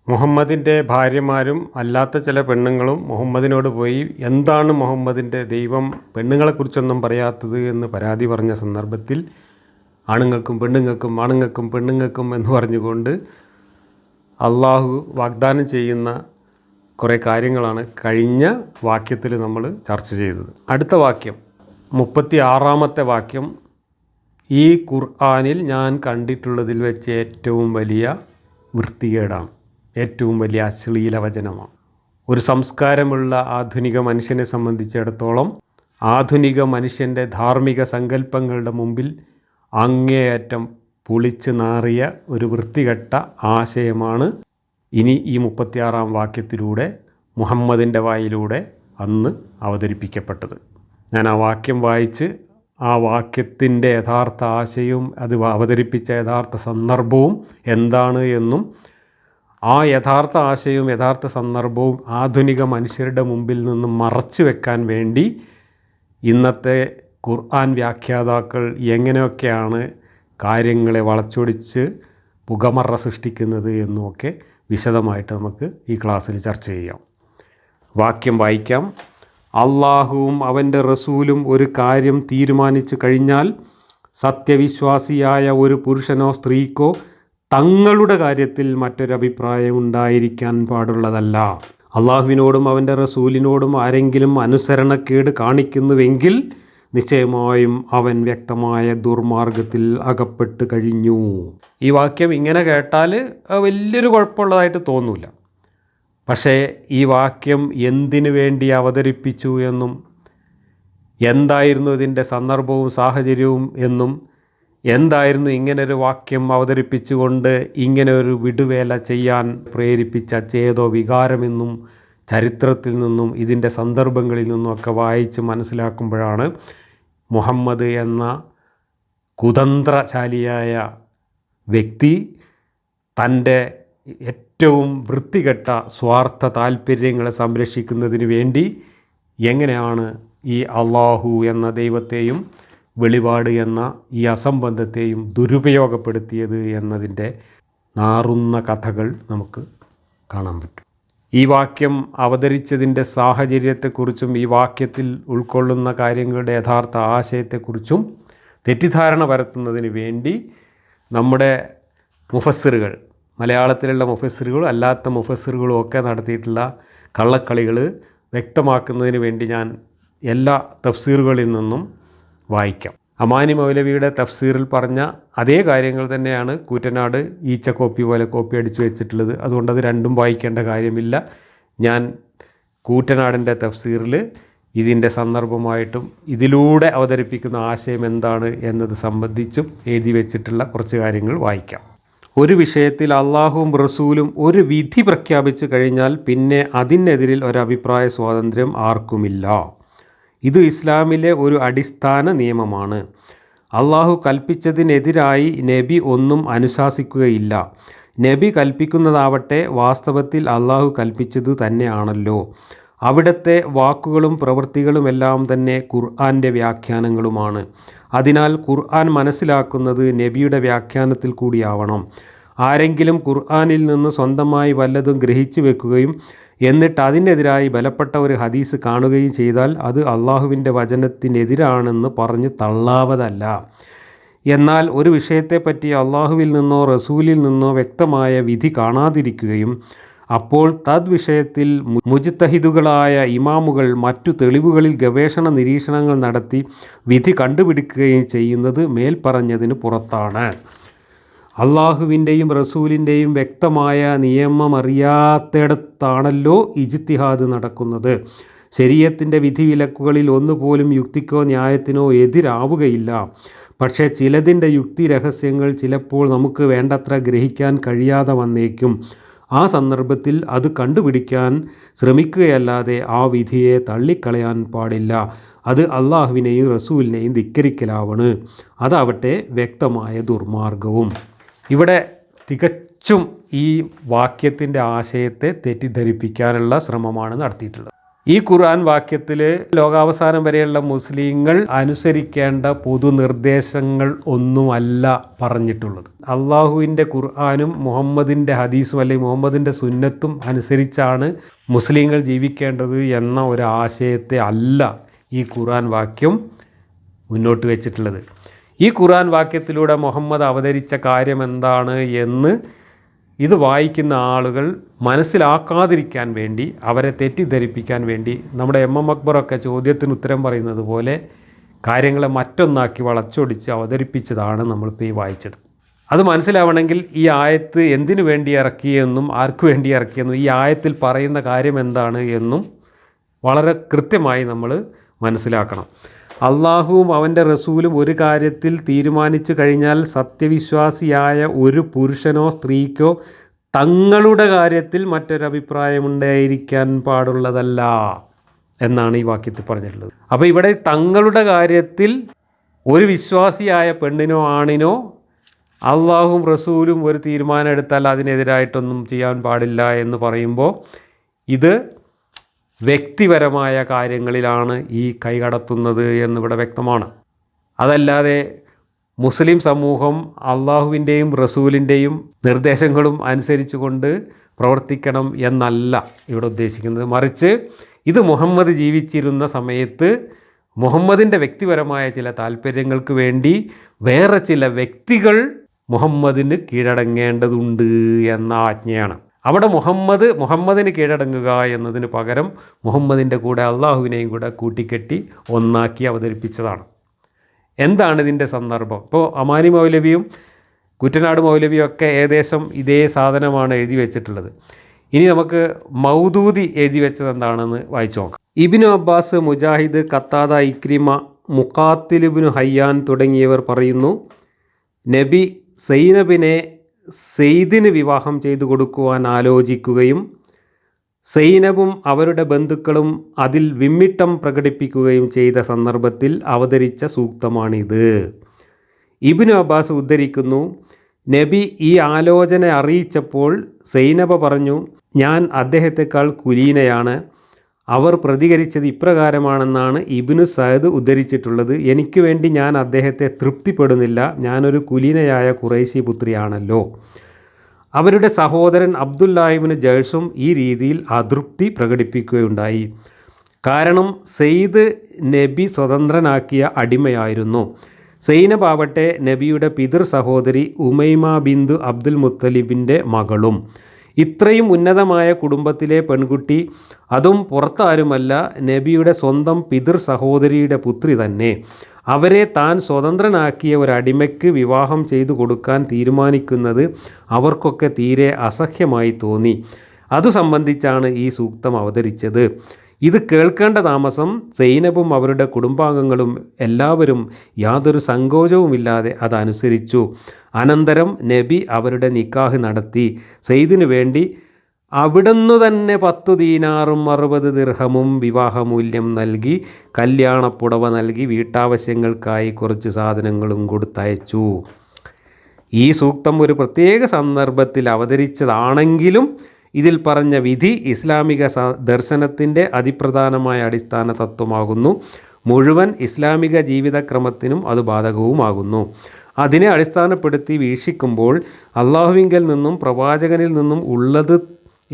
മുഹമ്മദിൻ്റെ ഭാര്യമാരും അല്ലാത്ത ചില പെണ്ണുങ്ങളും മുഹമ്മദിനോട് പോയി എന്താണ് മുഹമ്മദിൻ്റെ ദൈവം പെണ്ണുങ്ങളെക്കുറിച്ചൊന്നും പറയാത്തത് എന്ന് പരാതി പറഞ്ഞ സന്ദർഭത്തിൽ ആണുങ്ങൾക്കും പെണ്ണുങ്ങൾക്കും എന്ന് പറഞ്ഞുകൊണ്ട് അള്ളാഹു വാഗ്ദാനം ചെയ്യുന്ന കുറേ കാര്യങ്ങളാണ് കഴിഞ്ഞ വാക്യത്തിൽ നമ്മൾ ചർച്ച ചെയ്തത്. അടുത്ത വാക്യം 36-ാമത്തെ വാക്യം, ഈ ഖുർആനിൽ ഞാൻ കണ്ടിട്ടുള്ളതിൽ വെച്ച് ഏറ്റവും വലിയ വൃത്തികേടാണ്, ഏറ്റവും വലിയ അശ്ലീല വചനമാണ്. ഒരു സംസ്കാരമുള്ള ആധുനിക മനുഷ്യനെ സംബന്ധിച്ചിടത്തോളം ആധുനിക മനുഷ്യൻ്റെ ധാർമ്മിക സങ്കല്പങ്ങളുടെ മുമ്പിൽ അങ്ങേയറ്റം പുളിച്ച് നാറിയ ഒരു വൃത്തികെട്ട ആശയമാണ് ഇനി ഈ 36-ാം വാക്യത്തിലൂടെ മുഹമ്മദിൻ്റെ വായിലൂടെ അന്ന് അവതരിപ്പിക്കപ്പെട്ടത്. ഞാൻ ആ വാക്യം വായിച്ച് ആ വാക്യത്തിൻ്റെ യഥാർത്ഥ ആശയവും അത് അവതരിപ്പിച്ച യഥാർത്ഥ സന്ദർഭവും എന്താണ് എന്നും ആ യഥാർത്ഥ ആശയവും യഥാർത്ഥ സന്ദർഭവും ആധുനിക മനുഷ്യരുടെ മുമ്പിൽ നിന്നും മറച്ചു വെക്കാൻ വേണ്ടി ഇന്നത്തെ ഖുർആൻ വ്യാഖ്യാതാക്കൾ എങ്ങനെയൊക്കെയാണ് കാര്യങ്ങളെ വളച്ചൊടിച്ച് പുകമറ സൃഷ്ടിക്കുന്നത് എന്നുമൊക്കെ വിശദമായിട്ട് നമുക്ക് ഈ ക്ലാസ്സിൽ ചർച്ച ചെയ്യാം. വാക്യം വായിക്കാം. അള്ളാഹുവും അവൻ്റെ റസൂലും ഒരു കാര്യം തീരുമാനിച്ചു കഴിഞ്ഞാൽ സത്യവിശ്വാസിയായ ഒരു പുരുഷനോ സ്ത്രീക്കോ തങ്ങളുടെ കാര്യത്തിൽ മറ്റൊരഭിപ്രായം ഉണ്ടായിരിക്കാൻ പാടുള്ളതല്ല. അള്ളാഹുവിനോടും അവൻ്റെ റസൂലിനോടും ആരെങ്കിലും അനുസരണക്കേട് കാണിക്കുന്നുവെങ്കിൽ നിശ്ചയമായും അവൻ വ്യക്തമായ ദുർമാർഗത്തിൽ അകപ്പെട്ട് കഴിഞ്ഞു. ഈ വാക്യം ഇങ്ങനെ കേട്ടാൽ വലിയൊരു കുഴപ്പമുള്ളതായിട്ട് തോന്നില്ല. പക്ഷേ ഈ വാക്യം എന്തിനു വേണ്ടി അവതരിപ്പിച്ചു എന്നും എന്തായിരുന്നു ഇതിൻ്റെ സന്ദർഭവും സാഹചര്യവും എന്നും എന്തായിരുന്നു ഇങ്ങനൊരു വാക്യം അവതരിപ്പിച്ചുകൊണ്ട് ഇങ്ങനെ ഒരു വിടുവേല ചെയ്യാൻ പ്രേരിപ്പിച്ച ചേതോ വികാരമെന്നും ചരിത്രത്തിൽ നിന്നും ഇതിൻ്റെ സന്ദർഭങ്ങളിൽ നിന്നുമൊക്കെ വായിച്ച് മനസ്സിലാക്കുമ്പോഴാണ് മുഹമ്മദ് എന്ന കുതന്ത്രശാലിയായ വ്യക്തി തൻ്റെ ഏറ്റവും വൃത്തികെട്ട സ്വാർത്ഥ താല്പര്യങ്ങളെ സംരക്ഷിക്കുന്നതിന് വേണ്ടി എങ്ങനെയാണ് ഈ അള്ളാഹു എന്ന ദൈവത്തെയും വെളിപാട് എന്ന ഈ അസംബന്ധത്തെയും ദുരുപയോഗപ്പെടുത്തിയത് എന്നതിൻ്റെ നാറുന്ന കഥകൾ നമുക്ക് കാണാൻ പറ്റും. ഈ വാക്യം അവതരിച്ചതിൻ്റെ സാഹചര്യത്തെക്കുറിച്ചും ഈ വാക്യത്തിൽ ഉൾക്കൊള്ളുന്ന കാര്യങ്ങളുടെ യഥാർത്ഥ ആശയത്തെക്കുറിച്ചും തെറ്റിദ്ധാരണ പരത്തുന്നതിന് വേണ്ടി നമ്മുടെ മുഫസ്സിറുകൾ, മലയാളത്തിലുള്ള മുഫസ്സിറുകളും അല്ലാത്ത മുഫസ്സിറുകളും ഒക്കെ നടത്തിയിട്ടുള്ള കള്ളക്കളികൾ വ്യക്തമാക്കുന്നതിന് വേണ്ടി ഞാൻ എല്ലാ തഫ്സീറുകളിൽ നിന്നും വായിക്കാം. അമാനി മൗലവിയുടെ തഫ്സീറിൽ പറഞ്ഞ അതേ കാര്യങ്ങൾ തന്നെയാണ് കൂറ്റനാട് ഈച്ച കോപ്പി പോലെ കോപ്പി അടിച്ചു വെച്ചിട്ടുള്ളത്. അതുകൊണ്ട് അത് രണ്ടും വായിക്കേണ്ട കാര്യമില്ല. ഞാൻ കൂറ്റനാടിൻ്റെ തഫ്സീറിൽ ഇതിൻ്റെ സന്ദർഭമായിട്ടും ഇതിലൂടെ അവതരിപ്പിക്കുന്ന ആശയം എന്താണ് എന്നത് സംബന്ധിച്ചും എഴുതി വെച്ചിട്ടുള്ള കുറച്ച് കാര്യങ്ങൾ വായിക്കാം. ഒരു വിഷയത്തിൽ അള്ളാഹുവും റസൂലും ഒരു വിധി പ്രഖ്യാപിച്ചു കഴിഞ്ഞാൽ പിന്നെ അതിനെതിരിൽ ഒരഭിപ്രായ സ്വാതന്ത്ര്യം ആർക്കുമില്ല. ഇത് ഇസ്ലാമിലെ ഒരു അടിസ്ഥാന നിയമമാണ്. അള്ളാഹു കൽപ്പിച്ചതിനെതിരായി നബി ഒന്നും അനുശാസിക്കുകയില്ല. നബി കൽപ്പിക്കുന്നതാവട്ടെ വാസ്തവത്തിൽ അള്ളാഹു കൽപ്പിച്ചതു തന്നെയാണല്ലോ. അവിടുത്തെ വാക്കുകളും പ്രവൃത്തികളുമെല്ലാം തന്നെ ഖുർആൻ്റെ വ്യാഖ്യാനങ്ങളുമാണ്. അതിനാൽ ഖുർആൻ മനസ്സിലാക്കുന്നത് നബിയുടെ വ്യാഖ്യാനത്തിൽ കൂടിയാവണം. ആരെങ്കിലും ഖുർആനിൽ നിന്ന് സ്വന്തമായി വല്ലതും ഗ്രഹിച്ചു വെക്കുകയും എന്നിട്ട് അതിനെതിരായി ബലപ്പെട്ട ഒരു ഹദീസ് കാണുകയും ചെയ്താൽ അത് അള്ളാഹുവിൻ്റെ വചനത്തിനെതിരാണെന്ന് പറഞ്ഞു തള്ളാവതല്ല. എന്നാൽ ഒരു വിഷയത്തെപ്പറ്റി അള്ളാഹുവിൽ നിന്നോ റസൂലിൽ നിന്നോ വ്യക്തമായ വിധി കാണാതിരിക്കുകയും അപ്പോൾ തദ് വിഷയത്തിൽ മുജ്തഹിദുകളായ ഇമാമുകൾ മറ്റു തെളിവുകളിൽ ഗവേഷണ നിരീക്ഷണങ്ങൾ നടത്തി വിധി കണ്ടുപിടിക്കുകയും ചെയ്യുന്നത് മേൽപ്പറഞ്ഞതിന് പുറത്താണ്. അള്ളാഹുവിൻ്റെയും റസൂലിൻ്റെയും വ്യക്തമായ നിയമമറിയാത്തിടത്താണല്ലോ ഇജ്തിഹാദ് നടക്കുന്നത്. ശരീഅത്തിൻ്റെ വിധിവിലക്കുകളിൽ ഒന്നുപോലും യുക്തിക്കോ ന്യായത്തിനോ എതിരാവുകയില്ല. പക്ഷേ ചിലതിൻ്റെ യുക്തി രഹസ്യങ്ങൾ ചിലപ്പോൾ നമുക്ക് വേണ്ടത്ര ഗ്രഹിക്കാൻ കഴിയാതെ വന്നേക്കും. ആ സന്ദർഭത്തിൽ അത് കണ്ടുപിടിക്കാൻ ശ്രമിക്കുകയല്ലാതെ ആ വിധിയെ തള്ളിക്കളയാൻ പാടില്ല. അത് അള്ളാഹുവിനെയും റസൂലിനെയും ധിക്കരിക്കലാവണ്. അതാവട്ടെ വ്യക്തമായ ദുർമാർഗവും. ഇവിടെ തികച്ചും ഈ വാക്യത്തിൻ്റെ ആശയത്തെ തെറ്റിദ്ധരിപ്പിക്കാനുള്ള ശ്രമമാണ് നടത്തിയിട്ടുള്ളത്. ഈ ഖുർആൻ വാക്യത്തിൽ ലോകാവസാനം വരെയുള്ള മുസ്ലിങ്ങൾ അനുസരിക്കേണ്ട പൊതുനിർദ്ദേശങ്ങൾ ഒന്നുമല്ല പറഞ്ഞിട്ടുള്ളത്. അള്ളാഹുവിൻ്റെ ഖുർആനും മുഹമ്മദിൻ്റെ ഹദീസും അല്ലെങ്കിൽ മുഹമ്മദിൻ്റെ സുന്നത്തും അനുസരിച്ചാണ് മുസ്ലിങ്ങൾ ജീവിക്കേണ്ടത് എന്ന ഒരു ആശയത്തെ അല്ല ഈ ഖുർആൻ വാക്യം മുന്നോട്ട് വെച്ചിട്ടുള്ളത്. ഈ ഖുർആൻ വാക്യത്തിലൂടെ മുഹമ്മദ് അവതരിച്ച കാര്യം എന്താണ് എന്ന് ഇത് വായിക്കുന്ന ആളുകൾ മനസ്സിലാക്കാതിരിക്കാൻ വേണ്ടി, അവരെ തെറ്റിദ്ധരിപ്പിക്കാൻ വേണ്ടി നമ്മുടെ എം അക്ബറൊക്കെ ചോദ്യത്തിന് ഉത്തരം പറയുന്നത് പോലെ കാര്യങ്ങളെ മറ്റൊന്നാക്കി വളച്ചൊടിച്ച് അവതരിപ്പിച്ചതാണ് നമ്മളിപ്പോൾ ഈ വായിച്ചത്. അത് മനസ്സിലാവണമെങ്കിൽ ഈ ആയത്ത് എന്തിനു വേണ്ടി ഇറക്കിയെന്നും ആർക്കു വേണ്ടി ഇറക്കിയെന്നും ഈ ആയത്തിൽ പറയുന്ന കാര്യം എന്താണ് എന്നും വളരെ കൃത്യമായി നമ്മൾ മനസ്സിലാക്കണം. അള്ളാഹുവും അവൻ്റെ റസൂലും ഒരു കാര്യത്തിൽ തീരുമാനിച്ചു കഴിഞ്ഞാൽ സത്യവിശ്വാസിയായ ഒരു പുരുഷനോ സ്ത്രീക്കോ തങ്ങളുടെ കാര്യത്തിൽ മറ്റൊരഭിപ്രായമുണ്ടായിരിക്കാൻ പാടുള്ളതല്ല എന്നാണ് ഈ വാക്യത്തിൽ പറഞ്ഞിട്ടുള്ളത്. അപ്പോൾ ഇവിടെ തങ്ങളുടെ കാര്യത്തിൽ ഒരു വിശ്വാസിയായ പെണ്ണിനോ ആണിനോ അള്ളാഹുവും റസൂലും ഒരു തീരുമാനം എടുത്താൽ അതിനെതിരായിട്ടൊന്നും ചെയ്യാൻ പാടില്ല എന്ന് പറയുമ്പോൾ ഇത് വ്യക്തിപരമായ കാര്യങ്ങളിലാണ് ഈ കൈകടത്തുന്നത് എന്നിവിടെ വ്യക്തമാണ്. അതല്ലാതെ മുസ്ലിം സമൂഹം അള്ളാഹുവിൻ്റെയും റസൂലിൻ്റെയും നിർദ്ദേശങ്ങളും അനുസരിച്ചുകൊണ്ട് പ്രവർത്തിക്കണം എന്നല്ല ഇവിടെ ഉദ്ദേശിക്കുന്നത്. മറിച്ച് ഇത് മുഹമ്മദ് ജീവിച്ചിരുന്ന സമയത്ത് മുഹമ്മദിൻ്റെ വ്യക്തിപരമായ ചില താല്പര്യങ്ങൾക്ക് വേണ്ടി വേറെ ചില വ്യക്തികൾ മുഹമ്മദിന് കീഴടങ്ങേണ്ടതുണ്ട് എന്ന ആജ്ഞയാണ്. അവിടെ മുഹമ്മദിന് കീഴടങ്ങുക എന്നതിന് പകരം മുഹമ്മദിൻ്റെ കൂടെ അള്ളാഹുവിനെയും കൂടെ കൂട്ടിക്കെട്ടി ഒന്നാക്കി അവതരിപ്പിച്ചതാണ്. എന്താണ് ഇതിൻ്റെ സന്ദർഭം? ഇപ്പോൾ അമാനി മൗലവിയും കുറ്റനാട് മൗലവിയും ഒക്കെ ഏകദേശം ഇതേ സാധനമാണ് എഴുതി വെച്ചിട്ടുള്ളത്. ഇനി നമുക്ക് മൗദൂദി എഴുതി വെച്ചത് എന്താണെന്ന് വായിച്ചു നോക്കാം. ഇബ്നു അബ്ബാസ്, മുജാഹിദ്, ഖത്താദ, ഇക്രിമ, മുഖാത്തിൽ ഇബ്നു ഹയ്യാൻ തുടങ്ങിയവർ പറയുന്നു, നബി സൈനബിനെ സെയ്ദിന് വിവാഹം ചെയ്തു കൊടുക്കുവാൻ ആലോചിക്കുകയും സൈനബും അവരുടെ ബന്ധുക്കളും അതിൽ വിമ്മിട്ടം പ്രകടിപ്പിക്കുകയും ചെയ്ത സന്ദർഭത്തിൽ അവതരിച്ച സൂക്തമാണിത്. ഇബ്നു അബ്ബാസ് ഉദ്ധരിക്കുന്നു, നബി ഈ ആലോചന അറിയിച്ചപ്പോൾ സൈനബ പറഞ്ഞു, ഞാൻ അദ്ദേഹത്തെക്കാൾ കുലീനയാണ്. അവർ പ്രതികരിച്ചത് ഇപ്രകാരമാണെന്നാണ് ഇബ്നു സഅദ് ഉദ്ധരിച്ചിട്ടുള്ളത്, എനിക്ക് വേണ്ടി ഞാൻ അദ്ദേഹത്തെ തൃപ്തിപ്പെടുന്നില്ല, ഞാനൊരു കുലീനയായ ഖുറൈശി പുത്രിയാണല്ലോ. അവരുടെ സഹോദരൻ അബ്ദുല്ലാഹിബ്നു ജഹ്ഷും ഈ രീതിയിൽ അതൃപ്തി പ്രകടിപ്പിക്കുകയുണ്ടായി. കാരണം സെയ്ദ് നബി സ്വതന്ത്രനാക്കിയ അടിമയായിരുന്നു. സൈനബ് ആവട്ടെ നബിയുടെ പിതൃ സഹോദരി ഉമൈമ ബിന്ദു അബ്ദുൽ മുത്തലിബിൻ്റെ മകളും. ഇത്രയും ഉന്നതമായ കുടുംബത്തിലെ പെൺകുട്ടി, അതും പുറത്താരുമല്ല, നബിയുടെ സ്വന്തം പിതൃ സഹോദരിയുടെ പുത്രി തന്നെ. അവരെ താൻ സ്വതന്ത്രനാക്കിയ ഒരടിമയ്ക്ക് വിവാഹം ചെയ്തു കൊടുക്കാൻ തീരുമാനിക്കുന്നത് അവർക്കൊക്കെ തീരെ അസഹ്യമായി തോന്നി. അതു സംബന്ധിച്ചാണ് ഈ സൂക്തം അവതരിച്ചത്. ഇത് കേൾക്കേണ്ട താമസം സൈനബും അവരുടെ കുടുംബാംഗങ്ങളും എല്ലാവരും യാതൊരു സങ്കോചവുമില്ലാതെ അതനുസരിച്ചു. അനന്തരം നബി അവരുടെ നിക്കാഹ് നടത്തി. സെയ്ദിനു വേണ്ടി അവിടുന്ന് തന്നെ 10 ദീനാറും 60 ദിർഹമും വിവാഹമൂല്യം നൽകി, കല്യാണപ്പുടവ നൽകി, വീട്ടാവശ്യങ്ങൾക്കായി കുറച്ച് സാധനങ്ങളും കൊടുത്തയച്ചു. ഈ സൂക്തം ഒരു പ്രത്യേക സന്ദർഭത്തിൽ അവതരിച്ചതാണെങ്കിലും ഇതിൽ പറഞ്ഞ വിധി ഇസ്ലാമിക ദർശനത്തിൻ്റെ അതിപ്രധാനമായ അടിസ്ഥാന തത്വമാകുന്നു. മുഴുവൻ ഇസ്ലാമിക ജീവിതക്രമത്തിനും അത് ബാധകവുമാകുന്നു. അതിനെ അടിസ്ഥാനപ്പെടുത്തി വീക്ഷിക്കുമ്പോൾ അള്ളാഹുവിങ്കൽ നിന്നും പ്രവാചകനിൽ നിന്നും ഉള്ളത്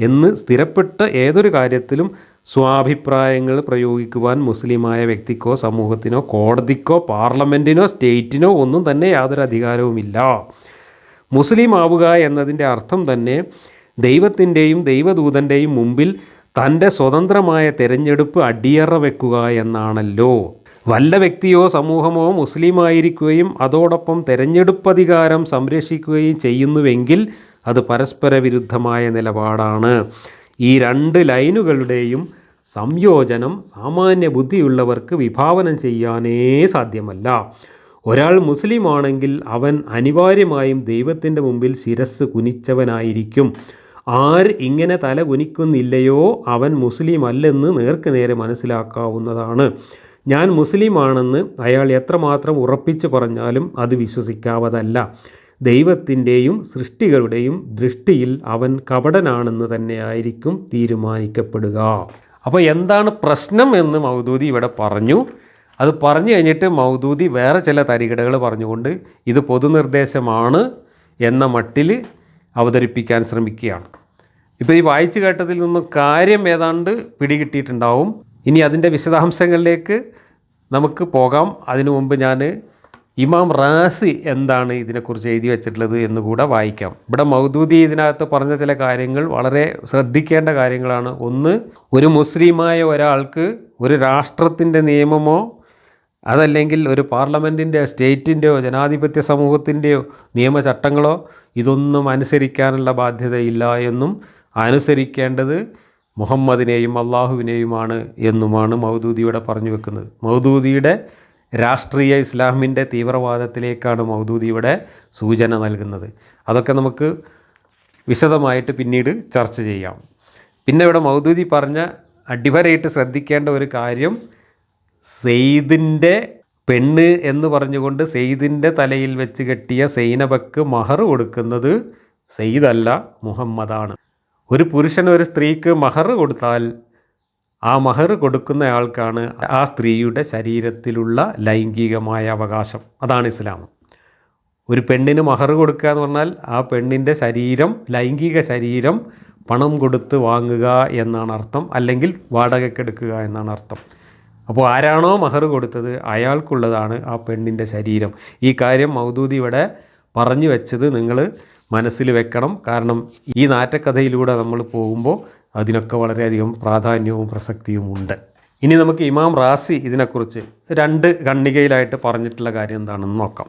എന്ന് സ്ഥിരപ്പെട്ട ഏതൊരു കാര്യത്തിലും സ്വാഭിപ്രായങ്ങൾ പ്രയോഗിക്കുവാൻ മുസ്ലിമായ വ്യക്തിക്കോ സമൂഹത്തിനോ കോടതിക്കോ പാർലമെൻറ്റിനോ സ്റ്റേറ്റിനോ ഒന്നും തന്നെ യാതൊരു അധികാരവുമില്ല. മുസ്ലിം ആവുക എന്നതിൻ്റെ അർത്ഥം തന്നെ ദൈവത്തിൻ്റെയും ദൈവദൂതൻ്റെയും മുമ്പിൽ തൻ്റെ സ്വതന്ത്രമായ തിരഞ്ഞെടുപ്പ് അടിയറ വെക്കുക എന്നാണല്ലോ. വല്ല വ്യക്തിയോ സമൂഹമോ മുസ്ലിമായിരിക്കുകയും അതോടൊപ്പം തിരഞ്ഞെടുപ്പധികാരം സംരക്ഷിക്കുകയും ചെയ്യുന്നുവെങ്കിൽ അത് പരസ്പര വിരുദ്ധമായ നിലപാടാണ്. ഈ 2 ലൈനുകളുടെയും സംയോജനം സാമാന്യ ബുദ്ധിയുള്ളവർക്ക് വിഭാവനം ചെയ്യാനേ സാധ്യമല്ല. ഒരാൾ മുസ്ലിമാണെങ്കിൽ അവൻ അനിവാര്യമായും ദൈവത്തിൻ്റെ മുമ്പിൽ ശിരസ് കുനിച്ചവനായിരിക്കും. ആര് ഇങ്ങനെ തല കുനിക്കുന്നില്ലയോ അവൻ മുസ്ലിം അല്ലെന്ന് നേർക്ക് നേരെ മനസ്സിലാക്കാവുന്നതാണ്. ഞാൻ മുസ്ലിമാണെന്ന് അയാൾ എത്രമാത്രം ഉറപ്പിച്ചു പറഞ്ഞാലും അത് വിശ്വസിക്കാവതല്ല. ദൈവത്തിൻ്റെയും സൃഷ്ടികളുടെയും ദൃഷ്ടിയിൽ അവൻ കപടനാണെന്ന് തന്നെയായിരിക്കും തീരുമാനിക്കപ്പെടുക. അപ്പോൾ എന്താണ് പ്രശ്നം എന്ന് മൗദൂദി ഇവിടെ പറഞ്ഞു. അത് പറഞ്ഞു കഴിഞ്ഞിട്ട് മൗദൂദി വേറെ ചില തരികിടകൾ പറഞ്ഞുകൊണ്ട് ഇത് പൊതുനിർദ്ദേശമാണ് എന്ന മട്ടിൽ അവതരിപ്പിക്കാൻ ശ്രമിക്കുകയാണ്. ഇപ്പോൾ ഈ വായിച്ചു കേട്ടതിൽ നിന്നും കാര്യം ഏതാണ്ട് പിടികിട്ടിയിട്ടുണ്ടാവും. ഇനി അതിൻ്റെ വിശദാംശങ്ങളിലേക്ക് നമുക്ക് പോകാം. അതിനു മുമ്പ് ഞാൻ ഇമാം റാസി എന്താണ് ഇതിനെക്കുറിച്ച് എഴുതി വെച്ചിട്ടുള്ളത് എന്ന് കൂടെ വായിക്കാം. ഇവിടെ മൗദൂദി ഇതിനകത്ത് പറഞ്ഞ ചില കാര്യങ്ങൾ വളരെ ശ്രദ്ധിക്കേണ്ട കാര്യങ്ങളാണ്. ഒന്ന്, ഒരു മുസ്ലിമായ ഒരാൾക്ക് ഒരു രാഷ്ട്രത്തിൻ്റെ നിയമമോ അതല്ലെങ്കിൽ ഒരു പാർലമെൻറ്റിൻ്റെയോ സ്റ്റേറ്റിൻ്റെയോ ജനാധിപത്യ സമൂഹത്തിൻ്റെയോ നിയമചട്ടങ്ങളോ ഇതൊന്നും അനുസരിക്കാനുള്ള ബാധ്യതയില്ല എന്നും അനുസരിക്കേണ്ടത് മുഹമ്മദിനെയും അള്ളാഹുവിനെയുമാണ് എന്നുമാണ് മൗദൂദിയുടെ പറഞ്ഞു വെക്കുന്നത്. മൗദൂദിയുടെ രാഷ്ട്രീയ ഇസ്ലാമിൻ്റെ തീവ്രവാദത്തിലേക്കാണ് മൗദൂദിയുടെ സൂചന നൽകുന്നത്. അതൊക്കെ നമുക്ക് വിശദമായിട്ട് പിന്നീട് ചർച്ച ചെയ്യാം. പിന്നെ ഇവിടെ മൗദൂദി പറഞ്ഞ അടിവരയിട്ട് ശ്രദ്ധിക്കേണ്ട ഒരു കാര്യം, സെയ്ദിൻ്റെ പെണ്ണ് എന്ന് പറഞ്ഞുകൊണ്ട് സെയ്ദിൻ്റെ തലയിൽ വെച്ച് കെട്ടിയ സൈനബക്ക് മഹർ കൊടുക്കുന്നത് സെയ്ദല്ല, മുഹമ്മദാണ്. ഒരു പുരുഷൻ ഒരു സ്ത്രീക്ക് മഹർ കൊടുത്താൽ ആ മഹർ കൊടുക്കുന്നയാൾക്കാണ് ആ സ്ത്രീയുടെ ശരീരത്തിലുള്ള ലൈംഗികമായ അവകാശം. അതാണ് ഇസ്ലാം. ഒരു പെണ്ണിന് മഹർ കൊടുക്കുക എന്ന് പറഞ്ഞാൽ ആ പെണ്ണിൻ്റെ ശരീരം, ലൈംഗിക ശരീരം പണം കൊടുത്ത് വാങ്ങുക എന്നാണ് അർത്ഥം, അല്ലെങ്കിൽ വാടകയ്ക്കെടുക്കുക എന്നാണ് അർത്ഥം. അപ്പോൾ ആരാണോ മഹർ കൊടുത്തത് അയാൾക്കുള്ളതാണ് ആ പെണ്ണിൻ്റെ ശരീരം. ഈ കാര്യം മൗദൂദി ഇവിടെ പറഞ്ഞു വെച്ചത് നിങ്ങൾ മനസ്സിൽ വെക്കണം. കാരണം ഈ നാറ്റക്കഥയിലൂടെ നമ്മൾ പോകുമ്പോൾ അതിനൊക്കെ വളരെയധികം പ്രാധാന്യവും പ്രസക്തിയും ഉണ്ട്. ഇനി നമുക്ക് ഇമാം റാസി ഇതിനെക്കുറിച്ച് 2 ഖണ്ഡികയിലായിട്ട് പറഞ്ഞിട്ടുള്ള കാര്യം എന്താണെന്ന് നോക്കാം.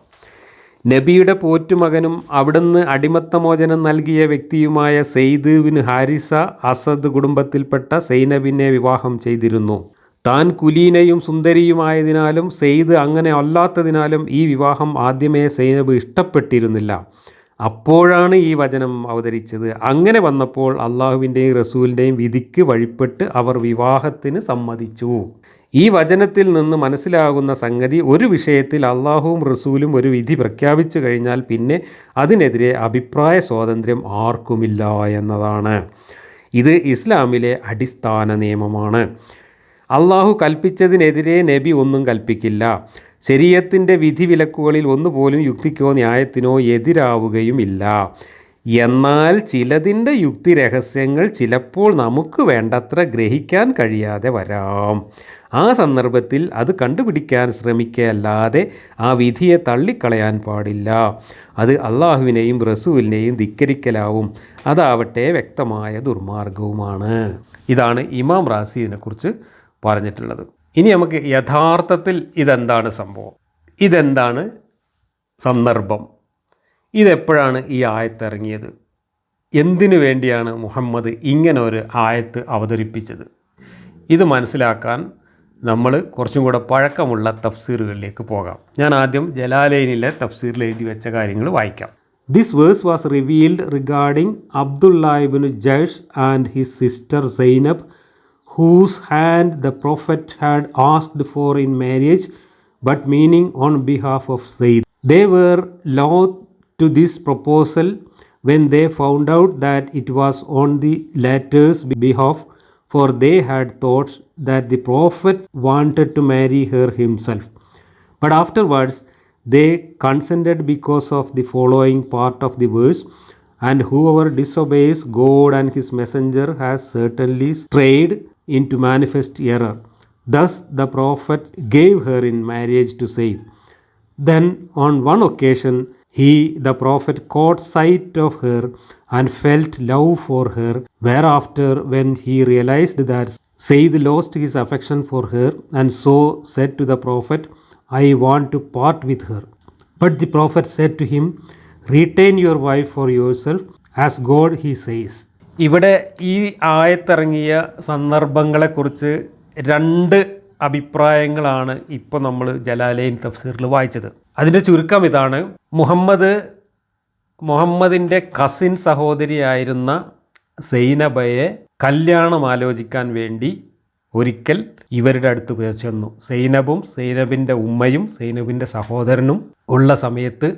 നബിയുടെ പോറ്റുമകനും അവിടുന്ന് അടിമത്തമോചനം നൽകിയ വ്യക്തിയുമായ സെയ്ദ് ബിൻ ഹാരിസ അസദ് കുടുംബത്തിൽപ്പെട്ട സൈനബിനെ വിവാഹം ചെയ്തിരുന്നു. താൻ കുലീനയും സുന്ദരിയുമായതിനാലും സെയ്ദ് അങ്ങനെ അല്ലാത്തതിനാലും ഈ വിവാഹം ആദ്യമേ സൈനബ് ഇഷ്ടപ്പെട്ടിരുന്നില്ല. അപ്പോഴാണ് ഈ വചനം അവതരിച്ചത്. അങ്ങനെ വന്നപ്പോൾ അള്ളാഹുവിൻ്റെയും റസൂലിൻ്റെയും വിധിക്ക് വഴിപ്പെട്ട് അവർ വിവാഹത്തിന് സമ്മതിച്ചു. ഈ വചനത്തിൽ നിന്ന് മനസ്സിലാകുന്ന സംഗതി, ഒരു വിഷയത്തിൽ അള്ളാഹുവും റസൂലും ഒരു വിധി പ്രഖ്യാപിച്ചു കഴിഞ്ഞാൽ പിന്നെ അതിനെതിരെ അഭിപ്രായ സ്വാതന്ത്ര്യം ആർക്കുമില്ല എന്നതാണ്. ഇത് ഇസ്ലാമിലെ അടിസ്ഥാന നിയമമാണ്. അള്ളാഹു കൽപ്പിച്ചതിനെതിരെ നബി ഒന്നും കൽപ്പിക്കില്ല. ശരീഅത്തിൻ്റെ വിധിവിലക്കുകളിൽ ഒന്നുപോലും യുക്തിക്കോ ന്യായത്തിനോ എതിരാവുകയുമില്ല. എന്നാൽ ചിലതിൻ്റെ യുക്തി രഹസ്യങ്ങൾ ചിലപ്പോൾ നമുക്ക് വേണ്ടത്ര ഗ്രഹിക്കാൻ കഴിയാതെ വരാം. ആ സന്ദർഭത്തിൽ അത് കണ്ടുപിടിക്കാൻ ശ്രമിക്കുകയല്ലാതെ ആ വിധിയെ തള്ളിക്കളയാൻ പാടില്ല. അത് അള്ളാഹുവിനെയും റസൂലിനെയും ധിക്കരിക്കലാവും. അതാവട്ടെ വ്യക്തമായ ദുർമാർഗവുമാണ്. ഇതാണ് ഇമാം റാസി ഇതിനെക്കുറിച്ച് പറഞ്ഞിട്ടുള്ളത്. ഇനി നമുക്ക് യഥാർത്ഥത്തിൽ ഇതെന്താണ് സംഭവം, ഇതെന്താണ് സന്ദർഭം, ഇതെപ്പോഴാണ് ഈ ആയത്ത് ഇറങ്ങിയത്, എന്തിനു വേണ്ടിയാണ് മുഹമ്മദ് ഇങ്ങനെ ഒരു ആയത്ത് അവതരിപ്പിച്ചത്, ഇത് മനസ്സിലാക്കാൻ നമ്മൾ കുറച്ചും കൂടെ പഴക്കമുള്ള തഫ്സീറുകളിലേക്ക് പോകാം. ഞാൻ ആദ്യം ജലാലൈനിലെ തഫ്സീറിൽ എഴുതി വെച്ച കാര്യങ്ങൾ വായിക്കാം. This verse was revealed regarding Abdullah ibn Jahsh and his sister Zainab, whose hand the Prophet had asked for in marriage, but meaning on behalf of Zayd. They were loath to this proposal when they found out that it was on the latter's behalf, for they had thought that the Prophet wanted to marry her himself. But afterwards they consented because of the following part of the verse, and whoever disobeys God and his messenger has certainly strayed into manifest error. Thus the Prophet gave her in marriage to Zayd. Then on one occasion the Prophet caught sight of her and felt love for her. Whereafter, when he realized that Zayd lost his affection for her, and so said to the Prophet, I want to part with her. But the Prophet said to him, retain your wife for yourself, as God he says. ഇവിടെ ഈ ആയത്തിറങ്ങിയ സന്ദർഭങ്ങളെക്കുറിച്ച് 2 അഭിപ്രായങ്ങളാണ് ഇപ്പോൾ നമ്മൾ ജലാലൈൻ തഫ്സീറിൽ വായിച്ചത്. അതിൻ്റെ ചുരുക്കം ഇതാണ്. മുഹമ്മദിൻ്റെ കസിൻ സഹോദരിയായിരുന്ന സൈനബയെ കല്യാണം ആലോചിക്കാൻ വേണ്ടി ഒരിക്കൽ ഇവരുടെ അടുത്ത് പോയി ചെന്നു. സൈനബും സൈനബിൻ്റെ ഉമ്മയും സൈനബിൻ്റെ സഹോദരനും ഉള്ള സമയത്ത്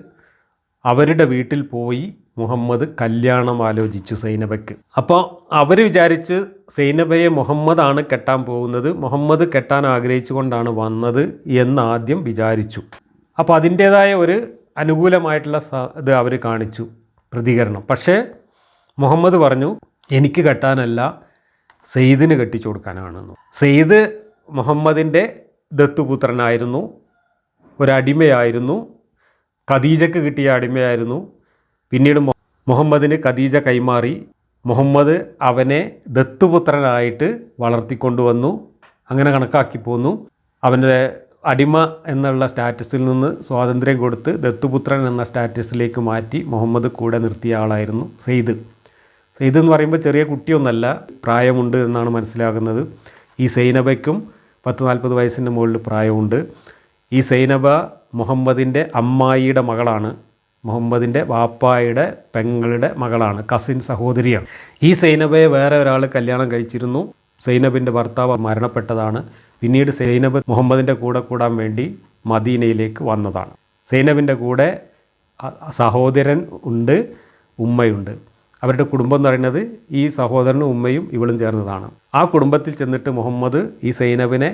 അവരുടെ വീട്ടിൽ പോയി മുഹമ്മദ് കല്യാണം ആലോചിച്ചു സൈനബയ്ക്ക്. അപ്പോൾ അവർ വിചാരിച്ച് സൈനബയെ മുഹമ്മദാണ് കെട്ടാൻ പോകുന്നത്, മുഹമ്മദ് കെട്ടാൻ ആഗ്രഹിച്ചുകൊണ്ടാണ് വന്നത് എന്നാദ്യം വിചാരിച്ചു. അപ്പോൾ അതിൻ്റേതായ ഒരു അനുകൂലമായിട്ടുള്ള ഇത് അവർ കാണിച്ചു, പ്രതികരണം. പക്ഷേ മുഹമ്മദ് പറഞ്ഞു, എനിക്ക് കെട്ടാനല്ല, സെയ്ദിന് കെട്ടിച്ചു കൊടുക്കാനാണെന്ന്. സെയ്ദ് മുഹമ്മദിൻ്റെ ദത്തുപുത്രനായിരുന്നു, ഒരടിമയായിരുന്നു, ഖദീജക്ക് കിട്ടിയ അടിമയായിരുന്നു. പിന്നീട് മുഹമ്മദിന് ഖദീജ കൈമാറി. മുഹമ്മദ് അവനെ ദത്തുപുത്രനായിട്ട് വളർത്തിക്കൊണ്ടുവന്നു. അങ്ങനെ കണക്കാക്കി പോന്നു. അവൻ്റെ അടിമ എന്നുള്ള സ്റ്റാറ്റസിൽ നിന്ന് സ്വാതന്ത്ര്യം കൊടുത്ത് ദത്തുപുത്രൻ എന്ന സ്റ്റാറ്റസിലേക്ക് മാറ്റി മുഹമ്മദ് കൂടെ നിർത്തിയ ആളായിരുന്നു സെയ്ദ്. സെയ്ദ് എന്ന് പറയുമ്പോൾ ചെറിയ കുട്ടിയൊന്നല്ല, പ്രായമുണ്ട് എന്നാണ് മനസ്സിലാകുന്നത്. ഈ സൈനബയ്ക്കും 40 വയസ്സിൻ്റെ മുകളിൽ പ്രായമുണ്ട്. ഈ സൈനബ മുഹമ്മദിൻ്റെ അമ്മായിയുടെ മകളാണ്, മുഹമ്മദിൻ്റെ വാപ്പായുടെ പെങ്ങളുടെ മകളാണ്, കസിൻ സഹോദരിയാണ്. ഈ സൈനബയെ വേറെ ഒരാൾ കല്യാണം കഴിച്ചിരുന്നു. സൈനബിൻ്റെ ഭർത്താവ് മരണപ്പെട്ടതാണ്. പിന്നീട് സൈനബ് മുഹമ്മദിൻ്റെ കൂടെ കൂടാൻ വേണ്ടി മദീനയിലേക്ക് വന്നതാണ്. സൈനബിൻ്റെ കൂടെ സഹോദരൻ ഉണ്ട്, ഉമ്മയുണ്ട്. അവരുടെ കുടുംബം എന്ന് പറയുന്നത് ഈ സഹോദരനും ഉമ്മയും ഇവളും ചേർന്നതാണ്. ആ കുടുംബത്തിൽ ചെന്നിട്ട് മുഹമ്മദ് ഈ സൈനബിനെ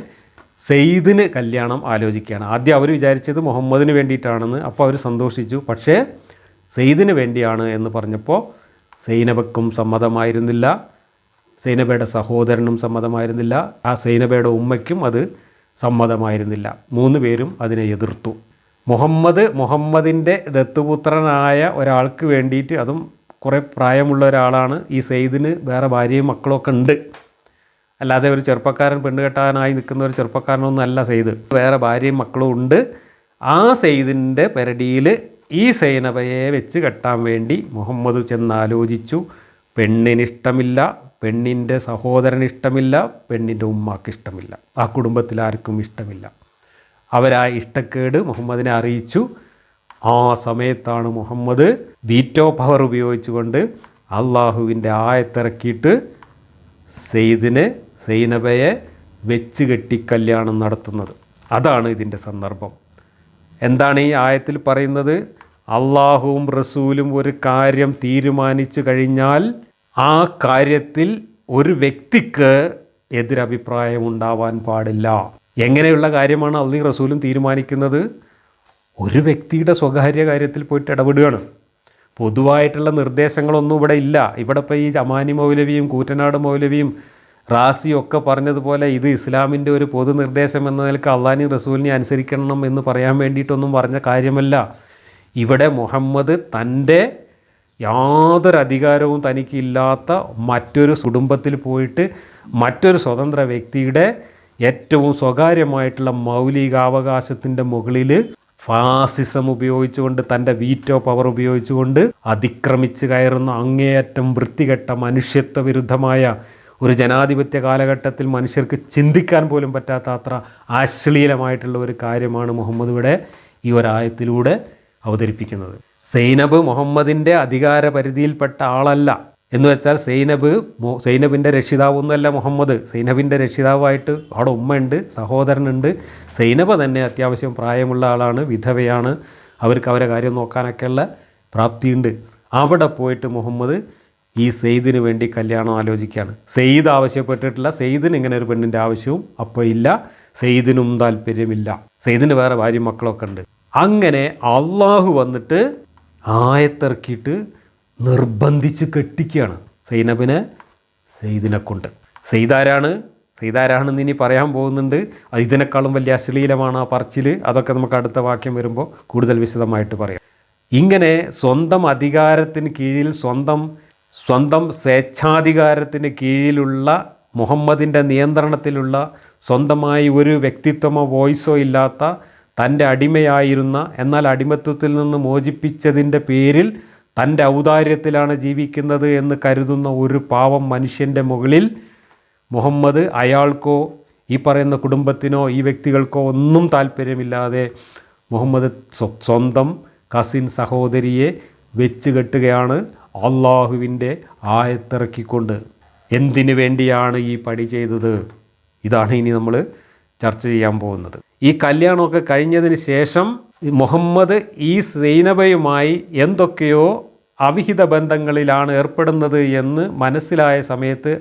സെയ്ദിന് കല്യാണം ആലോചിക്കുകയാണ്. ആദ്യം അവർ വിചാരിച്ചത് മുഹമ്മദിന് വേണ്ടിയിട്ടാണെന്ന്. അപ്പോൾ അവർ സന്തോഷിച്ചു. പക്ഷേ സെയ്ദിന് വേണ്ടിയാണ് എന്ന് പറഞ്ഞപ്പോൾ സൈനബക്കും സമ്മതമായിരുന്നില്ല, സൈനബയുടെ സഹോദരനും സമ്മതമായിരുന്നില്ല, ആ സൈനബയുടെ ഉമ്മയ്ക്കും അത് സമ്മതമായിരുന്നില്ല. 3 പേരും അതിനെ എതിർത്തു. മുഹമ്മദിൻ്റെ ദത്തുപുത്രനായ ഒരാൾക്ക് വേണ്ടിയിട്ട്, അതും കുറേ പ്രായമുള്ള ഒരാളാണ്, ഈ സെയ്ദിന് വേറെ ഭാര്യയും മക്കളൊക്കെ ഉണ്ട്, അല്ലാതെ ഒരു ചെറുപ്പക്കാരൻ പെണ്ണ് കെട്ടാനായി നിൽക്കുന്ന ഒരു ചെറുപ്പക്കാരനൊന്നും അല്ല സെയ്ദ്, വേറെ ഭാര്യയും മക്കളും ഉണ്ട്. ആ സെയ്ദിൻ്റെ പെരടിയിൽ ഈ സൈനബയെ വെച്ച് കെട്ടാൻ വേണ്ടി മുഹമ്മദ് ചെന്നാലോചിച്ചു. പെണ്ണിനിഷ്ടമില്ല, പെണ്ണിൻ്റെ സഹോദരനിഷ്ടമില്ല, പെണ്ണിൻ്റെ ഉമ്മാക്ക് ഇഷ്ടമില്ല, ആ കുടുംബത്തിൽ ആർക്കും ഇഷ്ടമില്ല. അവരാ ഇഷ്ടക്കേട് മുഹമ്മദിനെ അറിയിച്ചു. ആ സമയത്താണ് മുഹമ്മദ് വീറ്റോ പവർ ഉപയോഗിച്ചുകൊണ്ട് അള്ളാഹുവിൻ്റെ ആയത്തിറക്കിയിട്ട് സെയ്ദിനെ സൈനബയെ വെച്ച് കെട്ടി കല്യാണം നടത്തുന്നത്. അതാണ് ഇതിൻ്റെ സന്ദർഭം. എന്താണ് ഈ ആയത്തിൽ പറയുന്നത്? അള്ളാഹുവും റസൂലും ഒരു കാര്യം തീരുമാനിച്ചു കഴിഞ്ഞാൽ ആ കാര്യത്തിൽ ഒരു വ്യക്തിക്ക് എതിരഭിപ്രായം ഉണ്ടാവാൻ പാടില്ല. എങ്ങനെയുള്ള കാര്യമാണ് അള്ളാഹുവും റസൂലും തീരുമാനിക്കുന്നത്? ഒരു വ്യക്തിയുടെ സ്വകാര്യ കാര്യത്തിൽ പോയിട്ട് ഇടപെടുകയാണ്. പൊതുവായിട്ടുള്ള നിർദ്ദേശങ്ങളൊന്നും ഇവിടെ ഇല്ല. ഇവിടെ ഇപ്പോൾ ഈ അമാനി മൗലവിയും കൂറ്റനാട് മൗലവിയും റാസിയും ഒക്കെ പറഞ്ഞതുപോലെ ഇത് ഇസ്ലാമിൻ്റെ ഒരു പൊതു നിർദ്ദേശം എന്ന നിലക്ക് അള്ളാഹിനെയും റസൂലിനെ അനുസരിക്കണം എന്ന് പറയാൻ വേണ്ടിയിട്ടൊന്നും പറഞ്ഞ കാര്യമല്ല. ഇവിടെ മുഹമ്മദ് തൻ്റെ യാതൊരു അധികാരവും തനിക്കില്ലാത്ത മറ്റൊരു കുടുംബത്തിൽ പോയിട്ട് മറ്റൊരു സ്വതന്ത്ര വ്യക്തിയുടെ ഏറ്റവും സ്വകാര്യമായിട്ടുള്ള മൗലികാവകാശത്തിൻ്റെ മുകളിൽ ഫാസിസം ഉപയോഗിച്ചുകൊണ്ട്, തൻ്റെ വീറ്റോ പവർ ഉപയോഗിച്ചുകൊണ്ട് അതിക്രമിച്ച് കയറുന്ന അങ്ങേയറ്റം വൃത്തികെട്ട മനുഷ്യത്വ വിരുദ്ധമായ ഒരു ജനാധിപത്യ കാലഘട്ടത്തിൽ മനുഷ്യർക്ക് ചിന്തിക്കാൻ പോലും പറ്റാത്ത അത്ര അശ്ലീലമായിട്ടുള്ള ഒരു കാര്യമാണ് മുഹമ്മദ് ഇവിടെ ഈ ഒരായത്തിലൂടെ അവതരിപ്പിക്കുന്നത്. സൈനബ് മുഹമ്മദിൻ്റെ അധികാര പരിധിയിൽപ്പെട്ട ആളല്ല. എന്ന് വെച്ചാൽ സൈനബിൻ്റെ രക്ഷിതാവൊന്നുമല്ല മുഹമ്മദ്. സൈനബിൻ്റെ രക്ഷിതാവായിട്ട് അവിടെ ഉമ്മയുണ്ട്, സഹോദരനുണ്ട്. സൈനബ തന്നെ അത്യാവശ്യം പ്രായമുള്ള ആളാണ്, വിധവയാണ്, അവർക്ക് അവരെ കാര്യം നോക്കാനൊക്കെയുള്ള പ്രാപ്തിയുണ്ട്. അവിടെ പോയിട്ട് മുഹമ്മദ് ഈ സെയ്ദിന് വേണ്ടി കല്യാണം ആലോചിക്കുകയാണ്. സെയ്ദ് ആവശ്യപ്പെട്ടിട്ടില്ല, സെയ്ദിന് ഇങ്ങനെ ഒരു പെണ്ണിൻ്റെ ആവശ്യവും അപ്പോൾ ഇല്ല, സെയ്ദിനും താല്പര്യമില്ല, സെയ്ദിന് വേറെ ഭാര്യ മക്കളൊക്കെ ഉണ്ട്. അങ്ങനെ അള്ളാഹു വന്നിട്ട് ആയത്തിറക്കിയിട്ട് നിർബന്ധിച്ച് കെട്ടിക്കുകയാണ് സെയ്ദിനെ കൊണ്ട്. സെയ്ദാരാണെന്ന് ഇനി പറയാൻ പോകുന്നുണ്ട്. ഇതിനേക്കാളും വലിയ അശ്ലീലമാണ് ആ പറച്ചിൽ. അതൊക്കെ നമുക്ക് അടുത്ത വാക്യം വരുമ്പോൾ കൂടുതൽ വിശദമായിട്ട് പറയാം. ഇങ്ങനെ സ്വന്തം അധികാരത്തിന് കീഴിൽ, സ്വന്തം സ്വേച്ഛാധികാരത്തിന് കീഴിലുള്ള, മുഹമ്മദിൻ്റെ നിയന്ത്രണത്തിലുള്ള, സ്വന്തമായി ഒരു വ്യക്തിത്വമോ വോയിസോ ഇല്ലാത്ത, തൻ്റെ അടിമയായിരുന്ന, എന്നാൽ അടിമത്വത്തിൽ നിന്ന് മോചിപ്പിച്ചതിൻ്റെ പേരിൽ തൻ്റെ ഔദാര്യത്തിലാണ് ജീവിക്കുന്നത് എന്ന് കരുതുന്ന ഒരു പാവം മനുഷ്യൻ്റെ മുകളിൽ മുഹമ്മദ് അയാൾക്കോ ഈ പറയുന്ന കുടുംബത്തിനോ ഈ വ്യക്തികൾക്കോ ഒന്നും താല്പര്യമില്ലാതെ മുഹമ്മദ് സ്വന്തം കസിൻ സഹോദരിയെ വെച്ച് കെട്ടുകയാണ് അള്ളാഹുവിൻ്റെ ആയത്തിറക്കിക്കൊണ്ട്. എന്തിനു വേണ്ടിയാണ് ഈ പണി ചെയ്തത്? ഇതാണ് ഇനി നമ്മൾ ചർച്ച ചെയ്യാൻ പോകുന്നത്. ഈ കല്യാണമൊക്കെ കഴിഞ്ഞതിന് ശേഷം മുഹമ്മദ് ഈ സൈനബയുമായി എന്തൊക്കെയോ അവിഹിത ബന്ധങ്ങളിലാണ് ഏർപ്പെടുന്നത് എന്ന് മനസ്സിലായ സമയത്ത്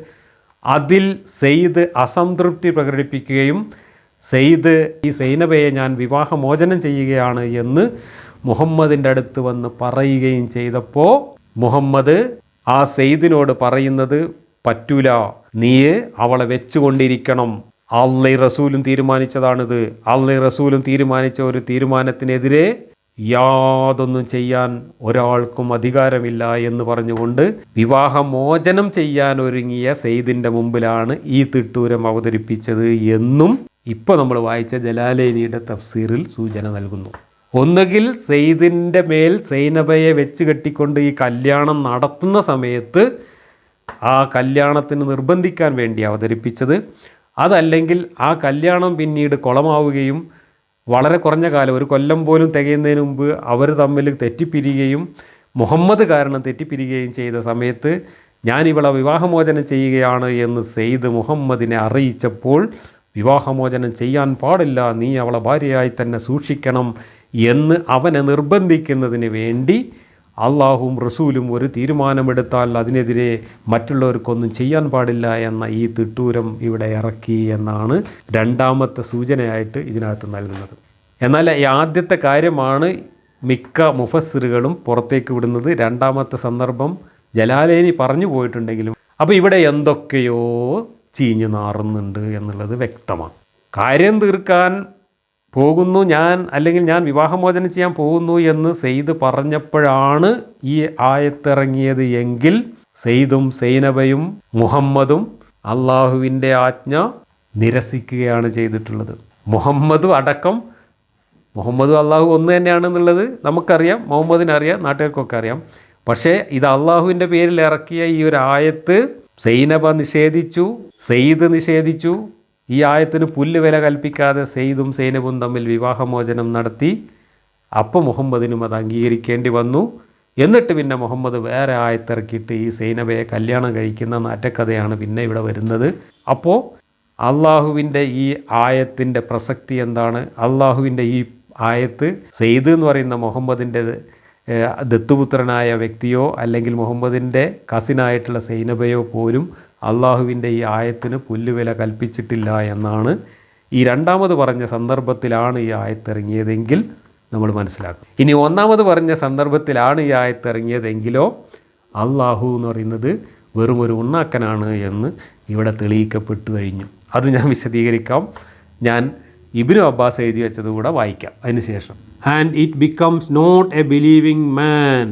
അതിൽ സെയ്ദ് അസംതൃപ്തി പ്രകടിപ്പിക്കുകയും സെയ്ദ് ഈ സൈനബയെ ഞാൻ വിവാഹമോചനം ചെയ്യുകയാണ് എന്ന് മുഹമ്മദിൻ്റെ അടുത്ത് വന്ന് പറയുകയും ചെയ്തപ്പോൾ മുഹമ്മദ് ആ സെയ്ദിനോട് പറയുന്നത്, പറ്റൂല, നീ അവളെ വെച്ചുകൊണ്ടിരിക്കണം, അള്ളയും റസൂലും തീരുമാനിച്ചതാണിത്, അള്ളയും റസൂലും തീരുമാനിച്ച ഒരു തീരുമാനത്തിനെതിരെ യാതൊന്നും ചെയ്യാൻ ഒരാൾക്കും അധികാരമില്ല എന്ന് പറഞ്ഞുകൊണ്ട് വിവാഹമോചനം ചെയ്യാൻ ഒരുങ്ങിയ സെയ്ദിൻ്റെ മുമ്പിലാണ് ഈ തിട്ടൂരം അവതരിപ്പിച്ചത് എന്നും ഇപ്പോൾ നമ്മൾ വായിച്ച ജലാലൈനിയുടെ തഫ്സീറിൽ സൂചന നൽകുന്നു. ഒന്നുകിൽ സെയ്ദിൻ്റെ മേൽ സൈനബയെ വെച്ച് കെട്ടിക്കൊണ്ട് ഈ കല്യാണം നടത്തുന്ന സമയത്ത് ആ കല്യാണത്തിന് നിർബന്ധിക്കാൻ വേണ്ടി അവതരിപ്പിച്ചത്, അതല്ലെങ്കിൽ ആ കല്യാണം പിന്നീട് കുളമാവുകയും വളരെ കുറഞ്ഞ കാലം, ഒരു കൊല്ലം പോലും തികയുന്നതിന് മുമ്പ് അവർ തമ്മിൽ തെറ്റിപ്പിരിയുകയും മുഹമ്മദ് കാരണം തെറ്റിപ്പിരിയുകയും ചെയ്ത സമയത്ത് ഞാൻ ഇവളെ വിവാഹമോചനം ചെയ്യുകയാണ് എന്ന് സെയ്ദ് മുഹമ്മദിനെ അറിയിച്ചപ്പോൾ വിവാഹമോചനം ചെയ്യാൻ പാടില്ല, നീ അവളെ ഭാര്യയായി തന്നെ സൂക്ഷിക്കണം എന്ന് അവനെ നിർബന്ധിക്കുന്നതിന് വേണ്ടി അള്ളാഹുവും റസൂലും ഒരു തീരുമാനമെടുത്താൽ അതിനെതിരെ മറ്റുള്ളവർക്കൊന്നും ചെയ്യാൻ പാടില്ല എന്ന ഈ തിട്ടൂരം ഇവിടെ ഇറക്കി എന്നാണ് രണ്ടാമത്തെ സൂചനയായിട്ട് ഇതിനകത്ത് നൽകുന്നത്. എന്നാൽ ഈ ആദ്യത്തെ കാര്യമാണ് മിക്ക മുഫസ്സിറുകളും പുറത്തേക്ക് വിടുന്നത്. രണ്ടാമത്തെ സന്ദർഭം ജലാലൈനി പറഞ്ഞു പോയിട്ടുണ്ടെങ്കിലും അപ്പോൾ ഇവിടെ എന്തൊക്കെയോ ചീഞ്ഞു നാറുന്നുണ്ട് എന്നുള്ളത് വ്യക്തമാണ്. കാര്യം തീർക്കാൻ പോകുന്നു ഞാൻ, അല്ലെങ്കിൽ ഞാൻ വിവാഹമോചനം ചെയ്യാൻ പോകുന്നു എന്ന് സെയ്ദ് പറഞ്ഞപ്പോഴാണ് ഈ ആയത്തിറങ്ങിയത് എങ്കിൽ സെയ്ദും സൈനബയും മുഹമ്മദും അള്ളാഹുവിൻ്റെ ആജ്ഞ നിരസിക്കുകയാണ് ചെയ്തിട്ടുള്ളത്. മുഹമ്മദും അടക്കം, മുഹമ്മദും അള്ളാഹു ഒന്ന് തന്നെയാണെന്നുള്ളത് നമുക്കറിയാം, മുഹമ്മദിനറിയാം, നാട്ടുകാർക്കൊക്കെ അറിയാം. പക്ഷേ ഇത് അള്ളാഹുവിൻ്റെ പേരിൽ ഇറക്കിയ ഈ ഒരു ആയത്ത് സൈനബ നിഷേധിച്ചു, സെയ്ദ് നിഷേധിച്ചു. ഈ ആയത്തിന് പുല്ല് വില കൽപ്പിക്കാതെ സെയ്ദും സൈനബും തമ്മിൽ വിവാഹമോചനം നടത്തി. അപ്പോൾ മുഹമ്മദിനും അത് അംഗീകരിക്കേണ്ടി വന്നു. എന്നിട്ട് പിന്നെ മുഹമ്മദ് വേറെ ആയത്തിറക്കിയിട്ട് ഈ സൈനബയെ കല്യാണം കഴിക്കുന്ന നാറ്റക്കഥയാണ് പിന്നെ ഇവിടെ വരുന്നത്. അപ്പോൾ അള്ളാഹുവിൻ്റെ ഈ ആയത്തിൻ്റെ പ്രസക്തി എന്താണ്? അള്ളാഹുവിൻ്റെ ഈ ആയത്ത് സെയ്ദ് എന്ന് പറയുന്ന മുഹമ്മദിൻ്റെ ദത്തുപുത്രനായ വ്യക്തിയോ അല്ലെങ്കിൽ മുഹമ്മദിൻ്റെ കസിനായിട്ടുള്ള സൈനബയോ പോലും അള്ളാഹുവിൻ്റെ ഈ ആയത്തിന് പുല്ലുവില കൽപ്പിച്ചിട്ടില്ല എന്നാണ് ഈ രണ്ടാമത് പറഞ്ഞ സന്ദർഭത്തിലാണ് ഈ ആയത്തിറങ്ങിയതെങ്കിൽ നമ്മൾ മനസ്സിലാക്കും. ഇനി ഒന്നാമത് പറഞ്ഞ സന്ദർഭത്തിലാണ് ഈ ആയത്തിറങ്ങിയതെങ്കിലോ അള്ളാഹു എന്ന് പറയുന്നത് വെറും ഒരു ഉണ്ണാക്കനാണ് എന്ന് ഇവിടെ തെളിയിക്കപ്പെട്ടു കഴിഞ്ഞു. അത് ഞാൻ വിശദീകരിക്കാം. ഞാൻ ഇബ്നു അബ്ബാസ് എഴുതി വെച്ചതുകൂടെ വായിക്കാം അതിനുശേഷം. And it becomes not a believing man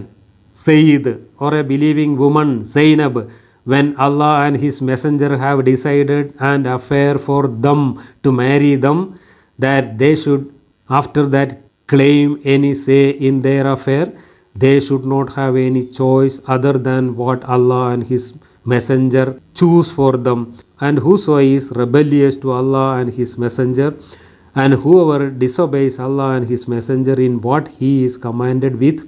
Zaid or a believing woman Zainab when Allah and His Messenger have decided an affair for them to marry them, that they should after that claim any say in their affair. They should not have any choice other than what Allah and His Messenger choose for them. And whoso is rebellious to Allah and His Messenger, and whoever disobeys Allah and His Messenger in what He is commanded with,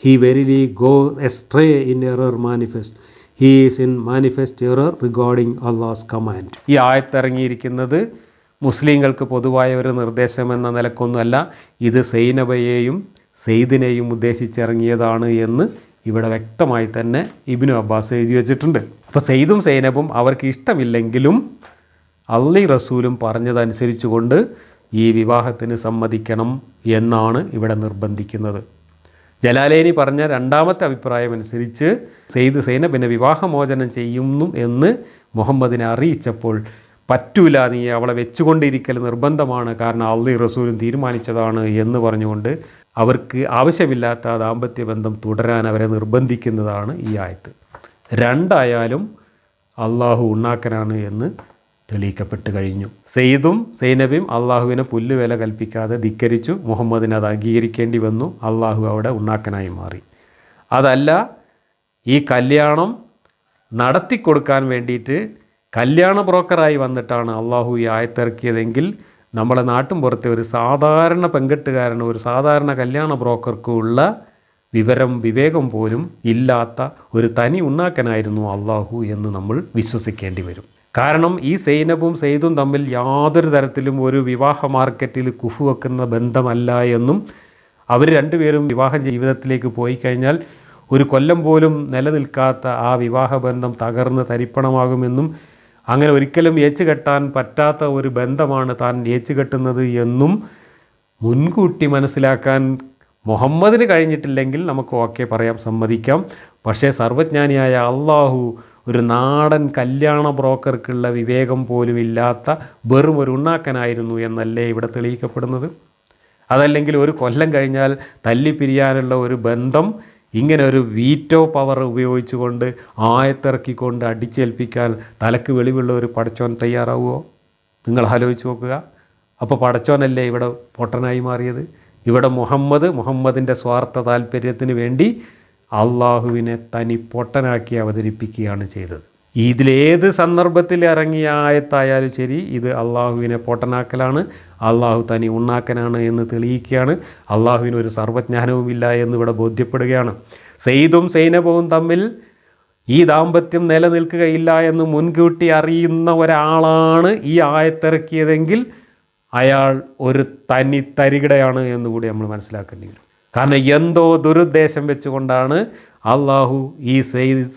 he verily goes astray in error manifest. He is in manifest error regarding Allah's command. ഈ ആയത്തിറങ്ങിയിരിക്കുന്നത് മുസ്ലിങ്ങൾക്ക് പൊതുവായ ഒരു നിർദ്ദേശം എന്ന നിലക്കൊന്നുമല്ല, ഇത് സൈനബയെയും സെയ്ദിനെയും ഉദ്ദേശിച്ചിറങ്ങിയതാണ് എന്ന് ഇവിടെ വ്യക്തമായി തന്നെ ഇബ്നു അബ്ബാസ് എഴുതി വച്ചിട്ടുണ്ട്. അപ്പോൾ സെയ്ദും സൈനബും അവർക്ക് ഇഷ്ടമില്ലെങ്കിലും അള്ളി റസൂലും പറഞ്ഞതനുസരിച്ചുകൊണ്ട് ഈ വിവാഹത്തിന് സമ്മതിക്കണം എന്നാണ് ഇവിടെ നിർബന്ധിക്കുന്നത്. ജലാലൈനി പറഞ്ഞ രണ്ടാമത്തെ അഭിപ്രായം അനുസരിച്ച് സെയ്ദ് സൈനബിനെ വിവാഹമോചനം ചെയ്യുന്നു എന്ന് മുഹമ്മദിനെ അറിയിച്ചപ്പോൾ പറ്റൂല, നീ അവളെ വെച്ചുകൊണ്ടിരിക്കൽ നിർബന്ധമാണ്, കാരണം അള്ളി റസൂലും തീരുമാനിച്ചതാണ് എന്ന് പറഞ്ഞുകൊണ്ട് അവർക്ക് ആവശ്യമില്ലാത്ത ദാമ്പത്യ ബന്ധം തുടരാൻ അവരെ നിർബന്ധിക്കുന്നതാണ് ഈ ആയത്ത്. രണ്ടായാലും അള്ളാഹു ഉണ്ണാക്കനാണ് എന്ന് തെളിയിക്കപ്പെട്ട് കഴിഞ്ഞു. സെയ്ദും സൈനബയും അള്ളാഹുവിനെ പുല്ലുവില കൽപ്പിക്കാതെ ധിക്കരിച്ചു. മുഹമ്മദിന് അത് അംഗീകരിക്കേണ്ടി വന്നു. അള്ളാഹു അവിടെ ഉണ്ണാക്കനായി മാറി. അതല്ല, ഈ കല്യാണം നടത്തിക്കൊടുക്കാൻ വേണ്ടിയിട്ട് കല്യാണ ബ്രോക്കറായി വന്നിട്ടാണ് അള്ളാഹു ഈ ആയത്തിറക്കിയതെങ്കിൽ നമ്മളെ നാട്ടും പുറത്തെ ഒരു സാധാരണ പെൺകെട്ടുകാരന്, ഒരു സാധാരണ കല്യാണ ബ്രോക്കർക്കുള്ള വിവേകം പോലും ഇല്ലാത്ത ഒരു തനി ഉണ്ണാക്കനായിരുന്നു അള്ളാഹു എന്ന് നമ്മൾ വിശ്വസിക്കേണ്ടി വരും. കാരണം ഈ സൈനബും സെയ്ദും തമ്മിൽ യാതൊരു തരത്തിലും ഒരു വിവാഹ മാർക്കറ്റിൽ കുഫുവെക്കുന്ന ബന്ധമല്ല എന്നും അവർ രണ്ടുപേരും വിവാഹ ജീവിതത്തിലേക്ക് പോയി കഴിഞ്ഞാൽ ഒരു കൊല്ലം പോലും നിലനിൽക്കാത്ത ആ വിവാഹബന്ധം തകർന്ന് തരിപ്പണമാകുമെന്നും അങ്ങനെ ഒരിക്കലും ഏച്ചുകെട്ടാൻ പറ്റാത്ത ഒരു ബന്ധമാണ് താൻ ഏച്ചുകെട്ടുന്നത് എന്നും മുൻകൂട്ടി മനസ്സിലാക്കാൻ മുഹമ്മദിന് കഴിഞ്ഞിട്ടില്ലെങ്കിൽ നമുക്ക് ഓക്കെ പറയാം, സമ്മതിക്കാം. പക്ഷേ സർവജ്ഞാനിയായ അള്ളാഹു ഒരു നാടൻ കല്യാണ ബ്രോക്കർക്കുള്ള വിവേകം പോലും ഇല്ലാത്ത വെറും ഒരു ഉണ്ണാക്കനായിരുന്നു എന്നല്ലേ ഇവിടെ തെളിയിക്കപ്പെടുന്നത്? അതല്ലെങ്കിൽ ഒരു കൊല്ലം കഴിഞ്ഞാൽ തല്ലിപ്പിരിയാനുള്ള ഒരു ബന്ധം ഇങ്ങനെ ഒരു വീറ്റോ പവർ ഉപയോഗിച്ചുകൊണ്ട് ആയത്തിറക്കിക്കൊണ്ട് അടിച്ചേൽപ്പിക്കാൻ തലക്ക് വെളിവുള്ള ഒരു പടച്ചോൻ തയ്യാറാവുമോ? നിങ്ങൾ ആലോചിച്ച് നോക്കുക. അപ്പോൾ പടച്ചോനല്ലേ ഇവിടെ പൊട്ടനായി മാറിയത്? ഇവിടെ മുഹമ്മദിൻ്റെ സ്വാർത്ഥ താല്പര്യത്തിന് വേണ്ടി അള്ളാഹുവിനെ തനി പൊട്ടനാക്കി അവതരിപ്പിക്കുകയാണ് ചെയ്തത്. ഇതിലേത് സന്ദർഭത്തിൽ ഇറങ്ങിയ ആയത്തായാലും ശരി, ഇത് അള്ളാഹുവിനെ പൊട്ടനാക്കലാണ്, അള്ളാഹു തനി ഉണ്ണാക്കനാണ് എന്ന് തെളിയിക്കുകയാണ്. അള്ളാഹുവിന് ഒരു സർവ്വജ്ഞാനവുമില്ല എന്നിവിടെ ബോധ്യപ്പെടുകയാണ്. സെയ്ദും സൈനബവും തമ്മിൽ ഈ ദാമ്പത്യം നിലനിൽക്കുകയില്ല എന്ന് മുൻകൂട്ടി അറിയുന്ന ഒരാളാണ് ഈ ആയത്തിറക്കിയതെങ്കിൽ അയാൾ ഒരു തനി തരികിടയാണ് എന്നുകൂടി നമ്മൾ മനസ്സിലാക്കേണ്ടി വരും. കാരണം എന്തോ ദുരുദ്ദേശം വെച്ചുകൊണ്ടാണ് അള്ളാഹു ഈ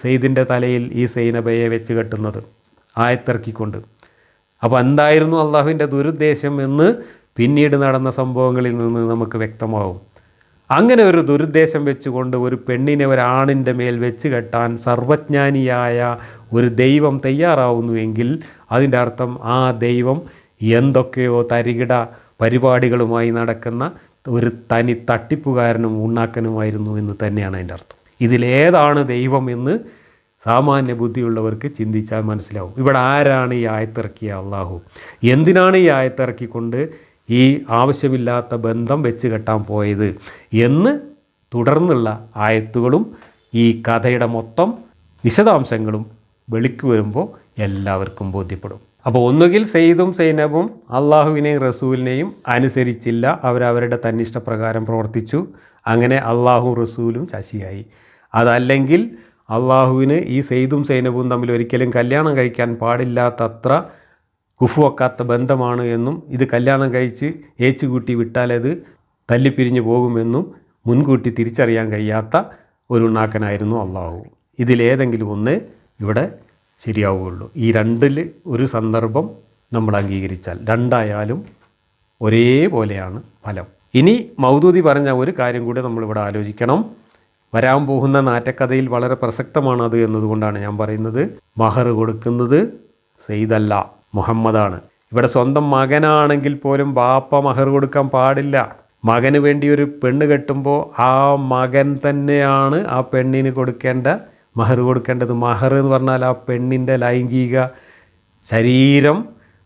സെയ്ദിൻ്റെ തലയിൽ ഈ സൈനബയെ വെച്ച് കെട്ടുന്നത് ആയത്തിറക്കിക്കൊണ്ട്. അപ്പോൾ എന്തായിരുന്നു അള്ളാഹുവിൻ്റെ ദുരുദ്ദേശം എന്ന് പിന്നീട് നടന്ന സംഭവങ്ങളിൽ നിന്ന് നമുക്ക് വ്യക്തമാവും. അങ്ങനെ ഒരു ദുരുദ്ദേശം വെച്ചുകൊണ്ട് ഒരു പെണ്ണിനെ ഒരാണിൻ്റെ മേൽ വെച്ച് കെട്ടാൻ സർവജ്ഞാനിയായ ഒരു ദൈവം തയ്യാറാവുന്നുവെങ്കിൽ അതിൻ്റെ അർത്ഥം ആ ദൈവം എന്തൊക്കെയോ തരികിട പരിപാടികളുമായി നടക്കുന്ന ഒരു തനി തട്ടിപ്പുകാരനും ഉണ്ണാക്കനുമായിരുന്നു എന്ന് തന്നെയാണ് അതിൻ്റെ അർത്ഥം. ഇതിലേതാണ് ദൈവം എന്ന് സാമാന്യ ബുദ്ധിയുള്ളവർക്ക് ചിന്തിച്ചാൽ മനസ്സിലാവും. ഇവിടെ ആരാണ് ഈ ആയത്തിറക്കിയ അള്ളാഹു? എന്തിനാണ് ഈ ആയത്തിറക്കിക്കൊണ്ട് ഈ ആവശ്യമില്ലാത്ത ബന്ധം വെച്ച് കെട്ടാൻ പോയത് എന്ന് തുടർന്നുള്ള ആയത്തുകളും ഈ കഥയുടെ മൊത്തം വിശദാംശങ്ങളും വെളിക്ക് വരുമ്പോൾ എല്ലാവർക്കും ബോധ്യപ്പെടും. അപ്പോൾ ഒന്നുകിൽ സെയ്ദും സൈനബും അള്ളാഹുവിനെയും റസൂലിനെയും അനുസരിച്ചില്ല, അവരവരുടെ തന്നിഷ്ടപ്രകാരം പ്രവർത്തിച്ചു, അങ്ങനെ അള്ളാഹു റസൂലും ശശിയായി. അതല്ലെങ്കിൽ അള്ളാഹുവിന് ഈ സെയ്ദും സൈനബും തമ്മിൽ ഒരിക്കലും കല്യാണം കഴിക്കാൻ പാടില്ലാത്തത്ര കുഫുവെക്കാത്ത ബന്ധമാണ് എന്നും ഇത് കല്യാണം കഴിച്ച് ഏച്ചുകൂട്ടി വിട്ടാലത് തല്ലിപ്പിരിഞ്ഞു പോകുമെന്നും മുൻകൂട്ടി തിരിച്ചറിയാൻ കഴിയാത്ത ഒരു ഉണ്ണാക്കനായിരുന്നു അള്ളാഹു. ഇതിലേതെങ്കിലും ഒന്ന് ഇവിടെ ശരിയാവുകയുള്ളൂ. ഈ രണ്ടിൽ ഒരു സന്ദർഭം നമ്മൾ അംഗീകരിച്ചാൽ രണ്ടായാലും ഒരേപോലെയാണ് ഫലം. ഇനി മൗദൂദി പറഞ്ഞ ഒരു കാര്യം കൂടി നമ്മളിവിടെ ആലോചിക്കണം. വരാൻ പോകുന്ന നാറ്റക്കഥയിൽ വളരെ പ്രസക്തമാണത് എന്നതുകൊണ്ടാണ് ഞാൻ പറയുന്നത്. മഹർ കൊടുക്കുന്നത് സെയ്ദല്ല, മുഹമ്മദാണ്. ഇവിടെ സ്വന്തം മകനാണെങ്കിൽ പോലും ബാപ്പ മഹർ കൊടുക്കാൻ പാടില്ല. മകന് വേണ്ടി ഒരു പെണ്ണ് കെട്ടുമ്പോൾ ആ മകൻ തന്നെയാണ് ആ പെണ്ണിന് കൊടുക്കേണ്ട മഹർ കൊടുക്കേണ്ടത്. മഹർ എന്ന് പറഞ്ഞാൽ ആ പെണ്ണിൻ്റെ ലൈംഗിക ശരീരം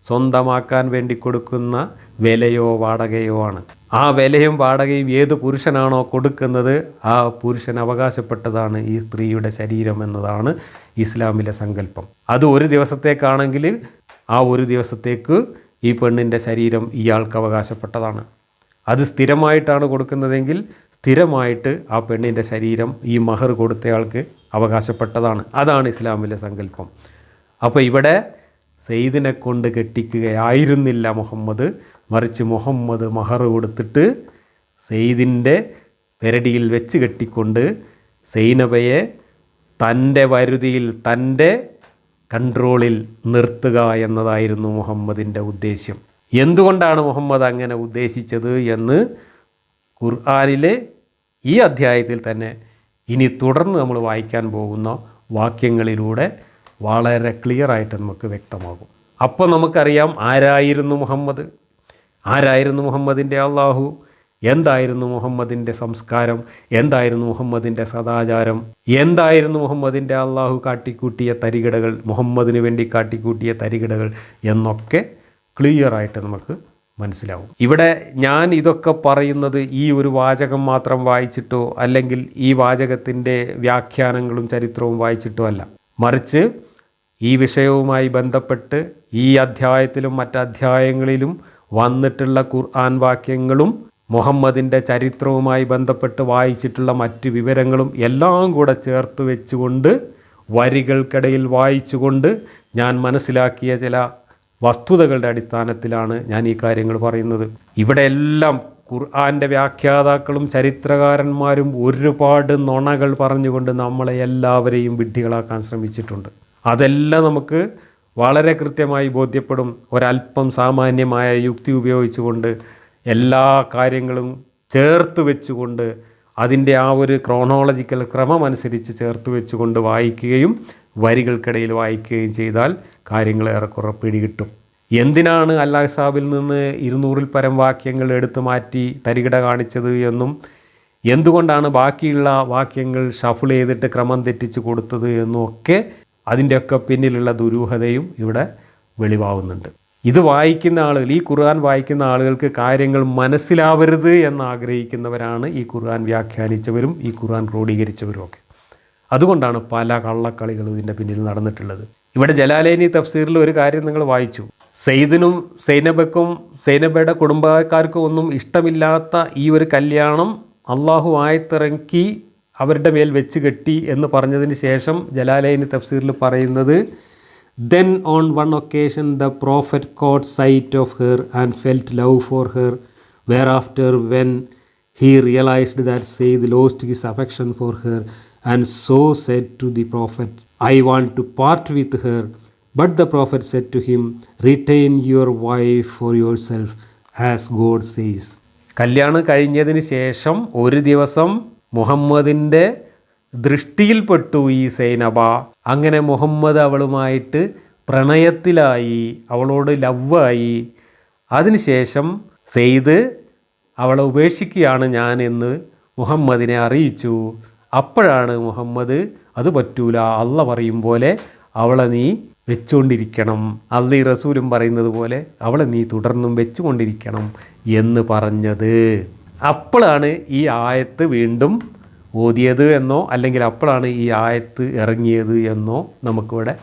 സ്വന്തമാക്കാൻ വേണ്ടി കൊടുക്കുന്ന വിലയോ വാടകയോ ആണ്. ആ വിലയും വാടകയും ഏത് പുരുഷനാണോ കൊടുക്കുന്നത് ആ പുരുഷൻ അവകാശപ്പെട്ടതാണ് ഈ സ്ത്രീയുടെ ശരീരം എന്നതാണ് ഇസ്ലാമിലെ സങ്കല്പം. അത് ഒരു ദിവസത്തേക്കാണെങ്കിൽ ആ ഒരു ദിവസത്തേക്ക് ഈ പെണ്ണിൻ്റെ ശരീരം ഇയാൾക്ക് അവകാശപ്പെട്ടതാണ്. അത് സ്ഥിരമായിട്ടാണ് കൊടുക്കുന്നതെങ്കിൽ സ്ഥിരമായിട്ട് ആ പെണ്ണിൻ്റെ ശരീരം ഈ മഹർ കൊടുത്തയാൾക്ക് അവകാശപ്പെട്ടതാണ്. അതാണ് ഇസ്ലാമിലെ സങ്കല്പം. അപ്പോൾ ഇവിടെ സെയ്ദിനെ കൊണ്ട് കെട്ടിക്കുകയായിരുന്നില്ല മുഹമ്മദ്, മറിച്ച് മുഹമ്മദ് മഹർ കൊടുത്തിട്ട് സെയ്ദിൻ്റെ പെരടിയിൽ വെച്ച് കെട്ടിക്കൊണ്ട് സൈനബയെ തൻ്റെ വരുതിയിൽ തൻ്റെ കൺട്രോളിൽ നിർത്തുക എന്നതായിരുന്നു മുഹമ്മദിൻ്റെ ഉദ്ദേശ്യം. എന്തുകൊണ്ടാണ് മുഹമ്മദ് അങ്ങനെ ഉദ്ദേശിച്ചത് എന്ന് ഖുർആനിലെ ഈ അധ്യായത്തിൽ തന്നെ ഇനി തുടർന്ന് നമ്മൾ വായിക്കാൻ പോകുന്ന വാക്യങ്ങളിലൂടെ വളരെ ക്ലിയറായിട്ട് നമുക്ക് വ്യക്തമാകും. അപ്പോൾ നമുക്കറിയാം ആരായിരുന്നു മുഹമ്മദ്, ആരായിരുന്നു മുഹമ്മദിൻ്റെ അള്ളാഹു, എന്തായിരുന്നു മുഹമ്മദിൻ്റെ സംസ്കാരം, എന്തായിരുന്നു മുഹമ്മദിൻ്റെ സദാചാരം, എന്തായിരുന്നു മുഹമ്മദിൻ്റെ അള്ളാഹു കാട്ടിക്കൂട്ടിയ തരികിടകൾ, മുഹമ്മദിന് വേണ്ടി കാട്ടിക്കൂട്ടിയ തരികിടകൾ എന്നൊക്കെ ക്ലിയറായിട്ട് നമുക്ക് മനസ്സിലാവും. ഇവിടെ ഞാൻ ഇതൊക്കെ പറയുന്നത് ഈ ഒരു വാചകം മാത്രം വായിച്ചിട്ടോ അല്ലെങ്കിൽ ഈ വാചകത്തിൻ്റെ വ്യാഖ്യാനങ്ങളും ചരിത്രവും വായിച്ചിട്ടോ അല്ല, മറിച്ച് ഈ വിഷയവുമായി ബന്ധപ്പെട്ട് ഈ അധ്യായത്തിലും മറ്റധ്യായങ്ങളിലും വന്നിട്ടുള്ള ഖുർആൻ വാക്യങ്ങളും മുഹമ്മദിൻ്റെ ചരിത്രവുമായി ബന്ധപ്പെട്ട് വായിച്ചിട്ടുള്ള മറ്റ് വിവരങ്ങളും എല്ലാം കൂടെ ചേർത്ത് വെച്ചുകൊണ്ട് വരികൾക്കിടയിൽ വായിച്ചുകൊണ്ട് ഞാൻ മനസ്സിലാക്കിയ ചില വസ്തുതകളുടെ അടിസ്ഥാനത്തിലാണ് ഞാൻ ഈ കാര്യങ്ങൾ പറയുന്നത്. ഇവിടെ എല്ലാം ഖുർആൻ്റെ വ്യാഖ്യാതാക്കളും ചരിത്രകാരന്മാരും ഒരുപാട് നുണകൾ പറഞ്ഞുകൊണ്ട് നമ്മളെ എല്ലാവരെയും വിഡ്ഢികളാക്കാൻ ശ്രമിച്ചിട്ടുണ്ട്. അതെല്ലാം നമുക്ക് വളരെ കൃത്യമായി ബോധ്യപ്പെടും. ഒരല്പം സാമാന്യമായ യുക്തി ഉപയോഗിച്ചുകൊണ്ട് എല്ലാ കാര്യങ്ങളും ചേർത്ത് വെച്ചുകൊണ്ട് അതിൻ്റെ ആ ഒരു ക്രോണോളജിക്കൽ ക്രമം അനുസരിച്ച് ചേർത്ത് വെച്ചുകൊണ്ട് വായിക്കുകയും വരികൾക്കിടയിൽ വായിക്കുകയും ചെയ്താൽ കാര്യങ്ങൾ ഏറെക്കുറെ പിടികിട്ടും. എന്തിനാണ് അൽ-അഹ്സാബിൽ നിന്ന് 200-ൽ പരം വാക്യങ്ങൾ എടുത്തു മാറ്റി തരികിട കാണിച്ചത് എന്നും എന്തുകൊണ്ടാണ് ബാക്കിയുള്ള വാക്യങ്ങൾ ഷഫിൾ ചെയ്തിട്ട് ക്രമം തെറ്റിച്ച് കൊടുത്തത് എന്നും ഒക്കെ അതിൻ്റെയൊക്കെ പിന്നിലുള്ള ദുരൂഹതയും ഇവിടെ വെളിവാകുന്നുണ്ട്. ഇത് വായിക്കുന്ന ആളുകൾ, ഈ ഖുർആൻ വായിക്കുന്ന ആളുകൾക്ക് കാര്യങ്ങൾ മനസ്സിലാവരുത് എന്നാഗ്രഹിക്കുന്നവരാണ് ഈ ഖുർആൻ വ്യാഖ്യാനിച്ചവരും ഈ ഖുർആൻ ക്രോഡീകരിച്ചവരും ഒക്കെ. അതുകൊണ്ടാണ് പല കള്ളക്കളികളും ഇതിൻ്റെ പിന്നിൽ നടന്നിട്ടുള്ളത്. ഇവിടെ ജലാലൈനി തഫ്സീറിൽ ഒരു കാര്യം നിങ്ങൾ വായിച്ചു. സെയ്ദിനും സൈനബക്കും സൈനബയുടെ കുടുംബക്കാർക്കും ഒന്നും ഇഷ്ടമില്ലാത്ത ഈ ഒരു കല്യാണം അള്ളാഹു ആയത്തിറക്കി അവരുടെ മേൽ വെച്ച് കെട്ടി എന്ന് പറഞ്ഞതിന് ശേഷം ജലാലൈനി തഫ്സീറിൽ പറയുന്നത്, then on one occasion the prophet caught sight of her and felt love for her, whereafter when he realized that Sayyid lost his affection for her and so said to the prophet, I want to part with her. But the prophet said to him, retain your wife for yourself, as God says. കല്യാണം കഴിഞ്ഞതിന് ശേഷം ഒരു ദിവസം മുഹമ്മദിൻ്റെ ദൃഷ്ടിയിൽപ്പെട്ടു ഈ സൈനബ. അങ്ങനെ മുഹമ്മദ് അവളുമായിട്ട് പ്രണയത്തിലായി, അവളോട് ലവ്വായി. അതിനുശേഷം സെയ്ദ് അവളെ ഉപേക്ഷിക്കുകയാണ് ഞാൻ എന്ന് മുഹമ്മദിനെ അറിയിച്ചു. അപ്പോഴാണ് മുഹമ്മദ് അത് പറ്റൂല, അള്ള പറയും പോലെ അവളെ നീ വെച്ചുകൊണ്ടിരിക്കണം, അള്ളി റസൂലും പറയുന്നത് പോലെ അവളെ നീ തുടർന്നും വെച്ചുകൊണ്ടിരിക്കണം എന്ന് പറഞ്ഞത്. അപ്പോഴാണ് ഈ ആയത്ത് വീണ്ടും ഓതിയത് എന്നോ അല്ലെങ്കിൽ അപ്പോഴാണ് ഈ ആയത്ത് ഇറങ്ങിയത് എന്നോ നമുക്കിവിടെ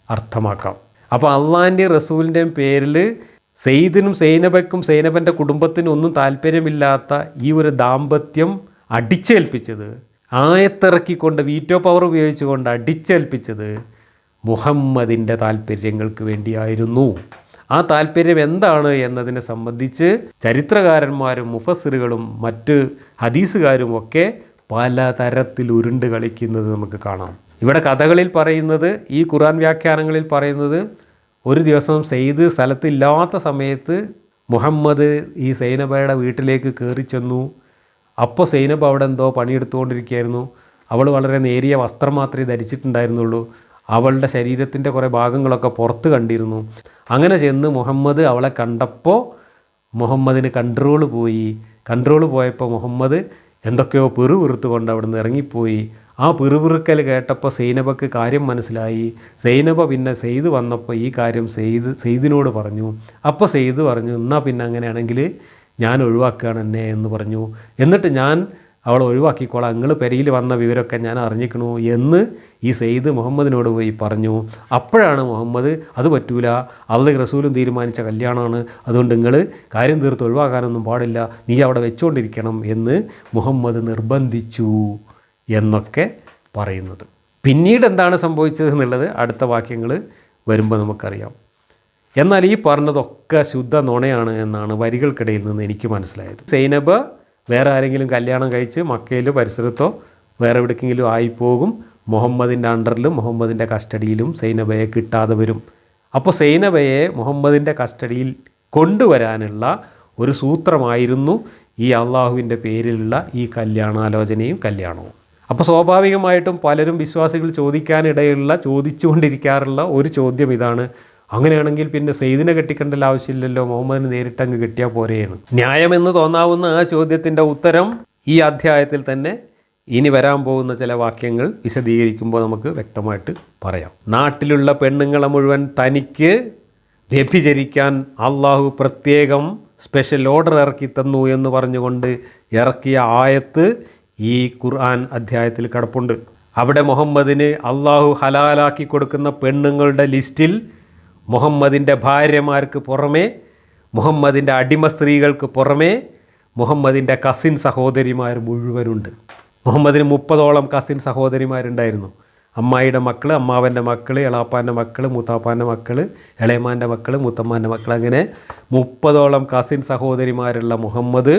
അർത്ഥമാക്കാം. അപ്പോൾ അള്ളാൻ്റെ റസൂലിൻ്റെയും പേരിൽ സെയ്ദിനും സൈനബയ്ക്കും സൈനബൻ്റെ കുടുംബത്തിനും ഒന്നും താല്പര്യമില്ലാത്ത ഈ ഒരു ദാമ്പത്യം അടിച്ചേൽപ്പിച്ചത്, ആയത്തിറക്കിക്കൊണ്ട് വീറ്റോ പവർ ഉപയോഗിച്ചുകൊണ്ട് അടിച്ചേൽപ്പിച്ചത് മുഹമ്മദിൻ്റെ താല്പര്യങ്ങൾക്ക് വേണ്ടിയായിരുന്നു. ആ താല്പര്യം എന്താണ് എന്നതിനെ സംബന്ധിച്ച് ചരിത്രകാരന്മാരും മുഫസ്സിറുകളും മറ്റ് ഹദീസുകാരും ഒക്കെ പല തരത്തിൽ ഉരുണ്ട് കളിക്കുന്നത് നമുക്ക് കാണാം. ഇവിടെ കഥകളിൽ പറയുന്നത്, ഈ ഖുർആൻ വ്യാഖ്യാനങ്ങളിൽ പറയുന്നത്, ഒരു ദിവസം സെയ്ദ് സ്ഥലത്തില്ലാത്ത സമയത്ത് മുഹമ്മദ് ഈ സൈനബയുടെ വീട്ടിലേക്ക് കയറി ചെന്നു. അപ്പോൾ സൈനബ അവിടെ എന്തോ പണിയെടുത്തുകൊണ്ടിരിക്കുകയായിരുന്നു. അവൾ വളരെ നേരിയ വസ്ത്രം മാത്രമേ ധരിച്ചിട്ടുണ്ടായിരുന്നുള്ളൂ. അവളുടെ ശരീരത്തിൻ്റെ കുറേ ഭാഗങ്ങളൊക്കെ പുറത്ത് കണ്ടിരുന്നു. അങ്ങനെ ചെന്ന് മുഹമ്മദ് അവളെ കണ്ടപ്പോൾ മുഹമ്മദിന് കൺട്രോൾ പോയപ്പോൾ മുഹമ്മദ് എന്തൊക്കെയോ പിറുപിറുത്തുകൊണ്ട് അവിടെ നിന്ന് ഇറങ്ങിപ്പോയി. ആ പിറുപിറുക്കൽ കേട്ടപ്പോൾ സൈനബക്ക് കാര്യം മനസ്സിലായി. സൈനബ പിന്നെ സെയ്ദ് വന്നപ്പോൾ ഈ കാര്യം സെയ്ദിനോട് പറഞ്ഞു. അപ്പോൾ സെയ്ദ് പറഞ്ഞു, എന്നാൽ പിന്നെ അങ്ങനെയാണെങ്കിൽ ഞാൻ ഒഴിവാക്കുകയാണ് എന്നെ എന്ന് പറഞ്ഞു. എന്നിട്ട് ഞാൻ അവളെ ഒഴിവാക്കിക്കോളാം, നിങ്ങൾ പെരയിൽ വന്ന വിവരമൊക്കെ ഞാൻ അറിഞ്ഞിക്കണു എന്ന് ഈ സെയ്ദ് മുഹമ്മദിനോട് പോയി പറഞ്ഞു. അപ്പോഴാണ് മുഹമ്മദ്, അത് പറ്റൂല, അള്ളാഹും റസൂലും തീരുമാനിച്ച കല്യാണമാണ്, അതുകൊണ്ട് നിങ്ങൾ കാര്യം തീർത്ത് ഒഴിവാക്കാനൊന്നും പാടില്ല, നീ അവിടെ വെച്ചുകൊണ്ടിരിക്കണം എന്ന് മുഹമ്മദ് നിർബന്ധിച്ചു എന്നൊക്കെ പറയുന്നത്. പിന്നീട് എന്താണ് സംഭവിച്ചത് എന്നുള്ളത് അടുത്ത വാക്യങ്ങൾ വരുമ്പോൾ നമുക്കറിയാം. എന്നാൽ ഈ പറഞ്ഞതൊക്കെ ശുദ്ധ നുണയാണ് എന്നാണ് വരികൾക്കിടയിൽ നിന്ന് എനിക്ക് മനസ്സിലായത്. സൈനബ വേറെ ആരെങ്കിലും കല്യാണം കഴിച്ച് മക്കയിലോ പരിസരത്തോ വേറെ എവിടേക്കെങ്കിലും ആയിപ്പോകും. മുഹമ്മദിൻ്റെ അണ്ടറിലും മുഹമ്മദിൻ്റെ കസ്റ്റഡിയിലും സൈനബയെ കിട്ടാതെ വരും. അപ്പോൾ സൈനബയെ മുഹമ്മദിൻ്റെ കസ്റ്റഡിയിൽ കൊണ്ടുവരാനുള്ള ഒരു സൂത്രമായിരുന്നു ഈ അള്ളാഹുവിൻ്റെ പേരിലുള്ള ഈ കല്യാണാലോചനയും കല്യാണവും. അപ്പോൾ സ്വാഭാവികമായിട്ടും പലരും വിശ്വാസികൾ ചോദിച്ചുകൊണ്ടിരിക്കാറുള്ള ഒരു ചോദ്യം ഇതാണ്, അങ്ങനെയാണെങ്കിൽ പിന്നെ സെയ്ദിനെ കെട്ടിക്കേണ്ട ആവശ്യമില്ലല്ലോ, മുഹമ്മദിന് നേരിട്ടങ്ങ് കെട്ടിയാൽ പോരെയാണ്. ന്യായമെന്ന് തോന്നാവുന്ന ആ ചോദ്യത്തിൻ്റെ ഉത്തരം ഈ അധ്യായത്തിൽ തന്നെ ഇനി വരാൻ പോകുന്ന ചില വാക്യങ്ങൾ വിശദീകരിക്കുമ്പോൾ നമുക്ക് വ്യക്തമായിട്ട് പറയാം. നാട്ടിലുള്ള പെണ്ണുങ്ങളെ മുഴുവൻ തനിക്ക് വ്യഭിചരിക്കാൻ അള്ളാഹു പ്രത്യേകം സ്പെഷ്യൽ ഓർഡർ ഇറക്കി തന്നു എന്ന് പറഞ്ഞുകൊണ്ട് ഇറക്കിയ ആയത്ത് ഈ ഖുർആൻ അധ്യായത്തിൽ കിടപ്പുണ്ട്. അവിടെ മുഹമ്മദിന് അള്ളാഹു ഹലാലാക്കി കൊടുക്കുന്ന പെണ്ണുങ്ങളുടെ ലിസ്റ്റിൽ മുഹമ്മദിൻ്റെ ഭാര്യമാർക്ക് പുറമേ, മുഹമ്മദിൻ്റെ അടിമ സ്ത്രീകൾക്ക് പുറമേ മുഹമ്മദിൻ്റെ കസിൻ സഹോദരിമാർ മുഴുവനുണ്ട്. മുഹമ്മദിന് 30ഓളം കസിൻ സഹോദരിമാരുണ്ടായിരുന്നു. അമ്മായിയുടെ മക്കൾ, അമ്മാവൻ്റെ മക്കൾ, എളാപ്പാൻ്റെ മക്കൾ, മൂത്താപ്പാൻ്റെ മക്കൾ, ഇളയമാൻ്റെ മക്കൾ, മൂത്തമ്മാൻ്റെ മക്കൾ, അങ്ങനെ 30ഓളം കസിൻ സഹോദരിമാരുള്ള മുഹമ്മദ്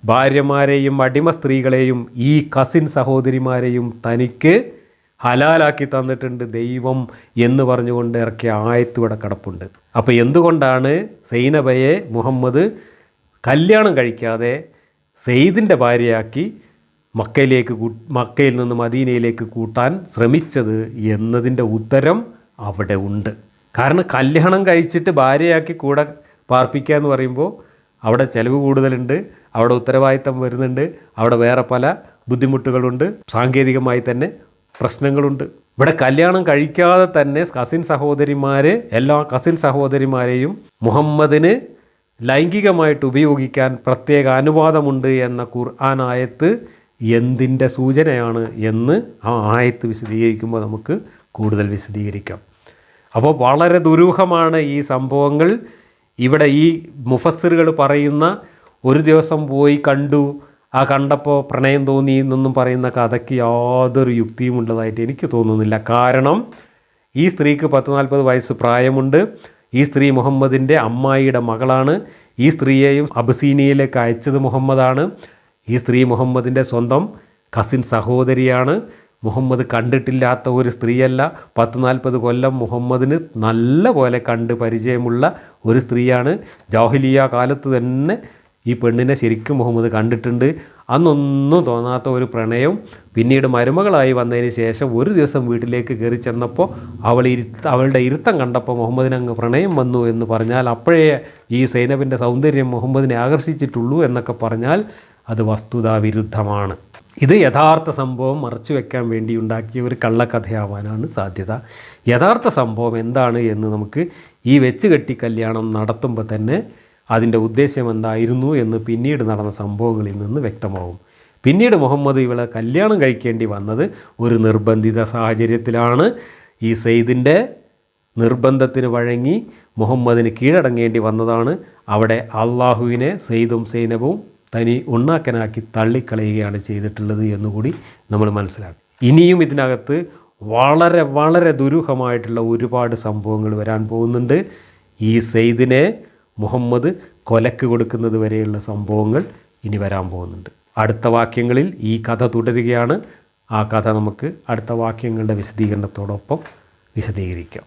ഭാര്യമാരെയും അടിമ സ്ത്രീകളെയും ഈ കസിൻ സഹോദരിമാരെയും തനിക്ക് ഹലാലാക്കി തന്നിട്ടുണ്ട് ദൈവം എന്ന് പറഞ്ഞുകൊണ്ട് ഇറക്കിയ ആയത്ത് ഇവിടെ കിടപ്പുണ്ട്. അപ്പോൾ എന്തുകൊണ്ടാണ് സൈനബയെ മുഹമ്മദ് കല്യാണം കഴിക്കാതെ സെയ്ദിൻ്റെ ഭാര്യയാക്കി മക്കയിൽ നിന്ന് മദീനയിലേക്ക് കൂട്ടാൻ ശ്രമിച്ചത് എന്നതിൻ്റെ ഉത്തരം അവിടെ ഉണ്ട്. കാരണം കല്യാണം കഴിച്ചിട്ട് ഭാര്യയാക്കി കൂടെ പാർപ്പിക്കുക എന്ന് പറയുമ്പോൾ അവിടെ ചിലവ് കൂടുതലുണ്ട്, അവിടെ ഉത്തരവാദിത്തം വരുന്നുണ്ട്, അവിടെ വേറെ പല ബുദ്ധിമുട്ടുകളുണ്ട്, സാങ്കേതികമായി തന്നെ പ്രശ്നങ്ങളുണ്ട്. ഇവിടെ കല്യാണം കഴിക്കാതെ തന്നെ എല്ലാ കസിൻ സഹോദരിമാരെയും മുഹമ്മദിന് ലൈംഗികമായിട്ട് ഉപയോഗിക്കാൻ പ്രത്യേക അനുവാദമുണ്ട് എന്ന ഖുർആൻ ആയത്ത് എന്തിൻ്റെ സൂചനയാണ് എന്ന് ആ ആയത്ത് വിശദീകരിക്കുമ്പോൾ നമുക്ക് കൂടുതൽ വിശദീകരിക്കാം. അപ്പോൾ വളരെ ദുരൂഹമാണ് ഈ സംഭവങ്ങൾ. ഇവിടെ ഈ മുഫസ്സിറുകൾ പറയുന്ന ഒരു ദിവസം പോയി കണ്ടു, ആ കണ്ടപ്പോൾ പ്രണയം തോന്നി എന്നൊന്നും പറയുന്ന കഥയ്ക്ക് യാതൊരു യുക്തിയും ഉള്ളതായിട്ട് എനിക്ക് തോന്നുന്നില്ല. കാരണം ഈ സ്ത്രീക്ക് 40 വയസ്സ് പ്രായമുണ്ട്. ഈ സ്ത്രീ മുഹമ്മദിൻ്റെ അമ്മായിയുടെ മകളാണ്. ഈ സ്ത്രീയെയും അബസീനിയയിലേക്ക് അയച്ചത് മുഹമ്മദാണ്. ഈ സ്ത്രീ മുഹമ്മദിൻ്റെ സ്വന്തം കസിൻ സഹോദരിയാണ്. മുഹമ്മദ് കണ്ടിട്ടില്ലാത്ത ഒരു സ്ത്രീയല്ല. 40 കൊല്ലം മുഹമ്മദിന് നല്ല പോലെ കണ്ട് പരിചയമുള്ള ഒരു സ്ത്രീയാണ്. ജാഹിലിയ കാലത്ത് തന്നെ ഈ പെണ്ണിനെ ശരിക്കും മുഹമ്മദ് കണ്ടിട്ടുണ്ട്. അന്നൊന്നും തോന്നാത്ത ഒരു പ്രണയം പിന്നീട് മരുമകളായി വന്നതിന് ശേഷം ഒരു ദിവസം വീട്ടിലേക്ക് കയറി ചെന്നപ്പോൾ അവളുടെ ഇരുത്തം കണ്ടപ്പോൾ മുഹമ്മദിന് അങ്ങ് പ്രണയം വന്നു എന്ന് പറഞ്ഞാൽ അപ്പോഴേ ഈ സൈനബിൻ്റെ സൗന്ദര്യം മുഹമ്മദിനെ ആകർഷിച്ചിട്ടുള്ളൂ എന്നൊക്കെ പറഞ്ഞാൽ അത് വസ്തുതാവിരുദ്ധമാണ്. ഇത് യഥാർത്ഥ സംഭവം മറച്ചു വെക്കാൻ വേണ്ടി ഉണ്ടാക്കിയ ഒരു കള്ളക്കഥയാവാനാണ് സാധ്യത. യഥാർത്ഥ സംഭവം എന്താണ് എന്ന് നമുക്ക് ഈ വെച്ചുകെട്ടി കല്യാണം നടത്തുമ്പോൾ തന്നെ അതിൻ്റെ ഉദ്ദേശം എന്തായിരുന്നു എന്ന് പിന്നീട് നടന്ന സംഭവങ്ങളിൽ നിന്ന് വ്യക്തമാവും. പിന്നീട് മുഹമ്മദ് ഇവളെ കല്യാണം കഴിക്കേണ്ടി വന്നത് ഒരു നിർബന്ധിത സാഹചര്യത്തിലാണ്. ഈ സെയ്ദിൻ്റെ നിർബന്ധത്തിന് വഴങ്ങി മുഹമ്മദിന് കീഴടങ്ങേണ്ടി വന്നതാണ്. അവിടെ അള്ളാഹുവിനെ സെയ്ദും സൈനബും തനി ഉണ്ണാക്കനാക്കി തള്ളിക്കളയുകയാണ് ചെയ്തിട്ടുള്ളത് എന്നുകൂടി നമ്മൾ മനസ്സിലാക്കും. ഇനിയും ഇതിനകത്ത് വളരെ വളരെ ദുരൂഹമായിട്ടുള്ള ഒരുപാട് സംഭവങ്ങൾ വരാൻ പോകുന്നുണ്ട്. ഈ സെയ്ദിനെ മുഹമ്മദ് കൊലക്ക് കൊടുക്കുന്നത് വരെയുള്ള സംഭവങ്ങൾ ഇനി വരാൻ പോകുന്നുണ്ട്. അടുത്ത വാക്യങ്ങളിൽ ഈ കഥ തുടരുകയാണ്. ആ കഥ നമുക്ക് അടുത്ത വാക്യങ്ങളുടെ വിശദീകരണത്തോടൊപ്പം വിശദീകരിക്കാം.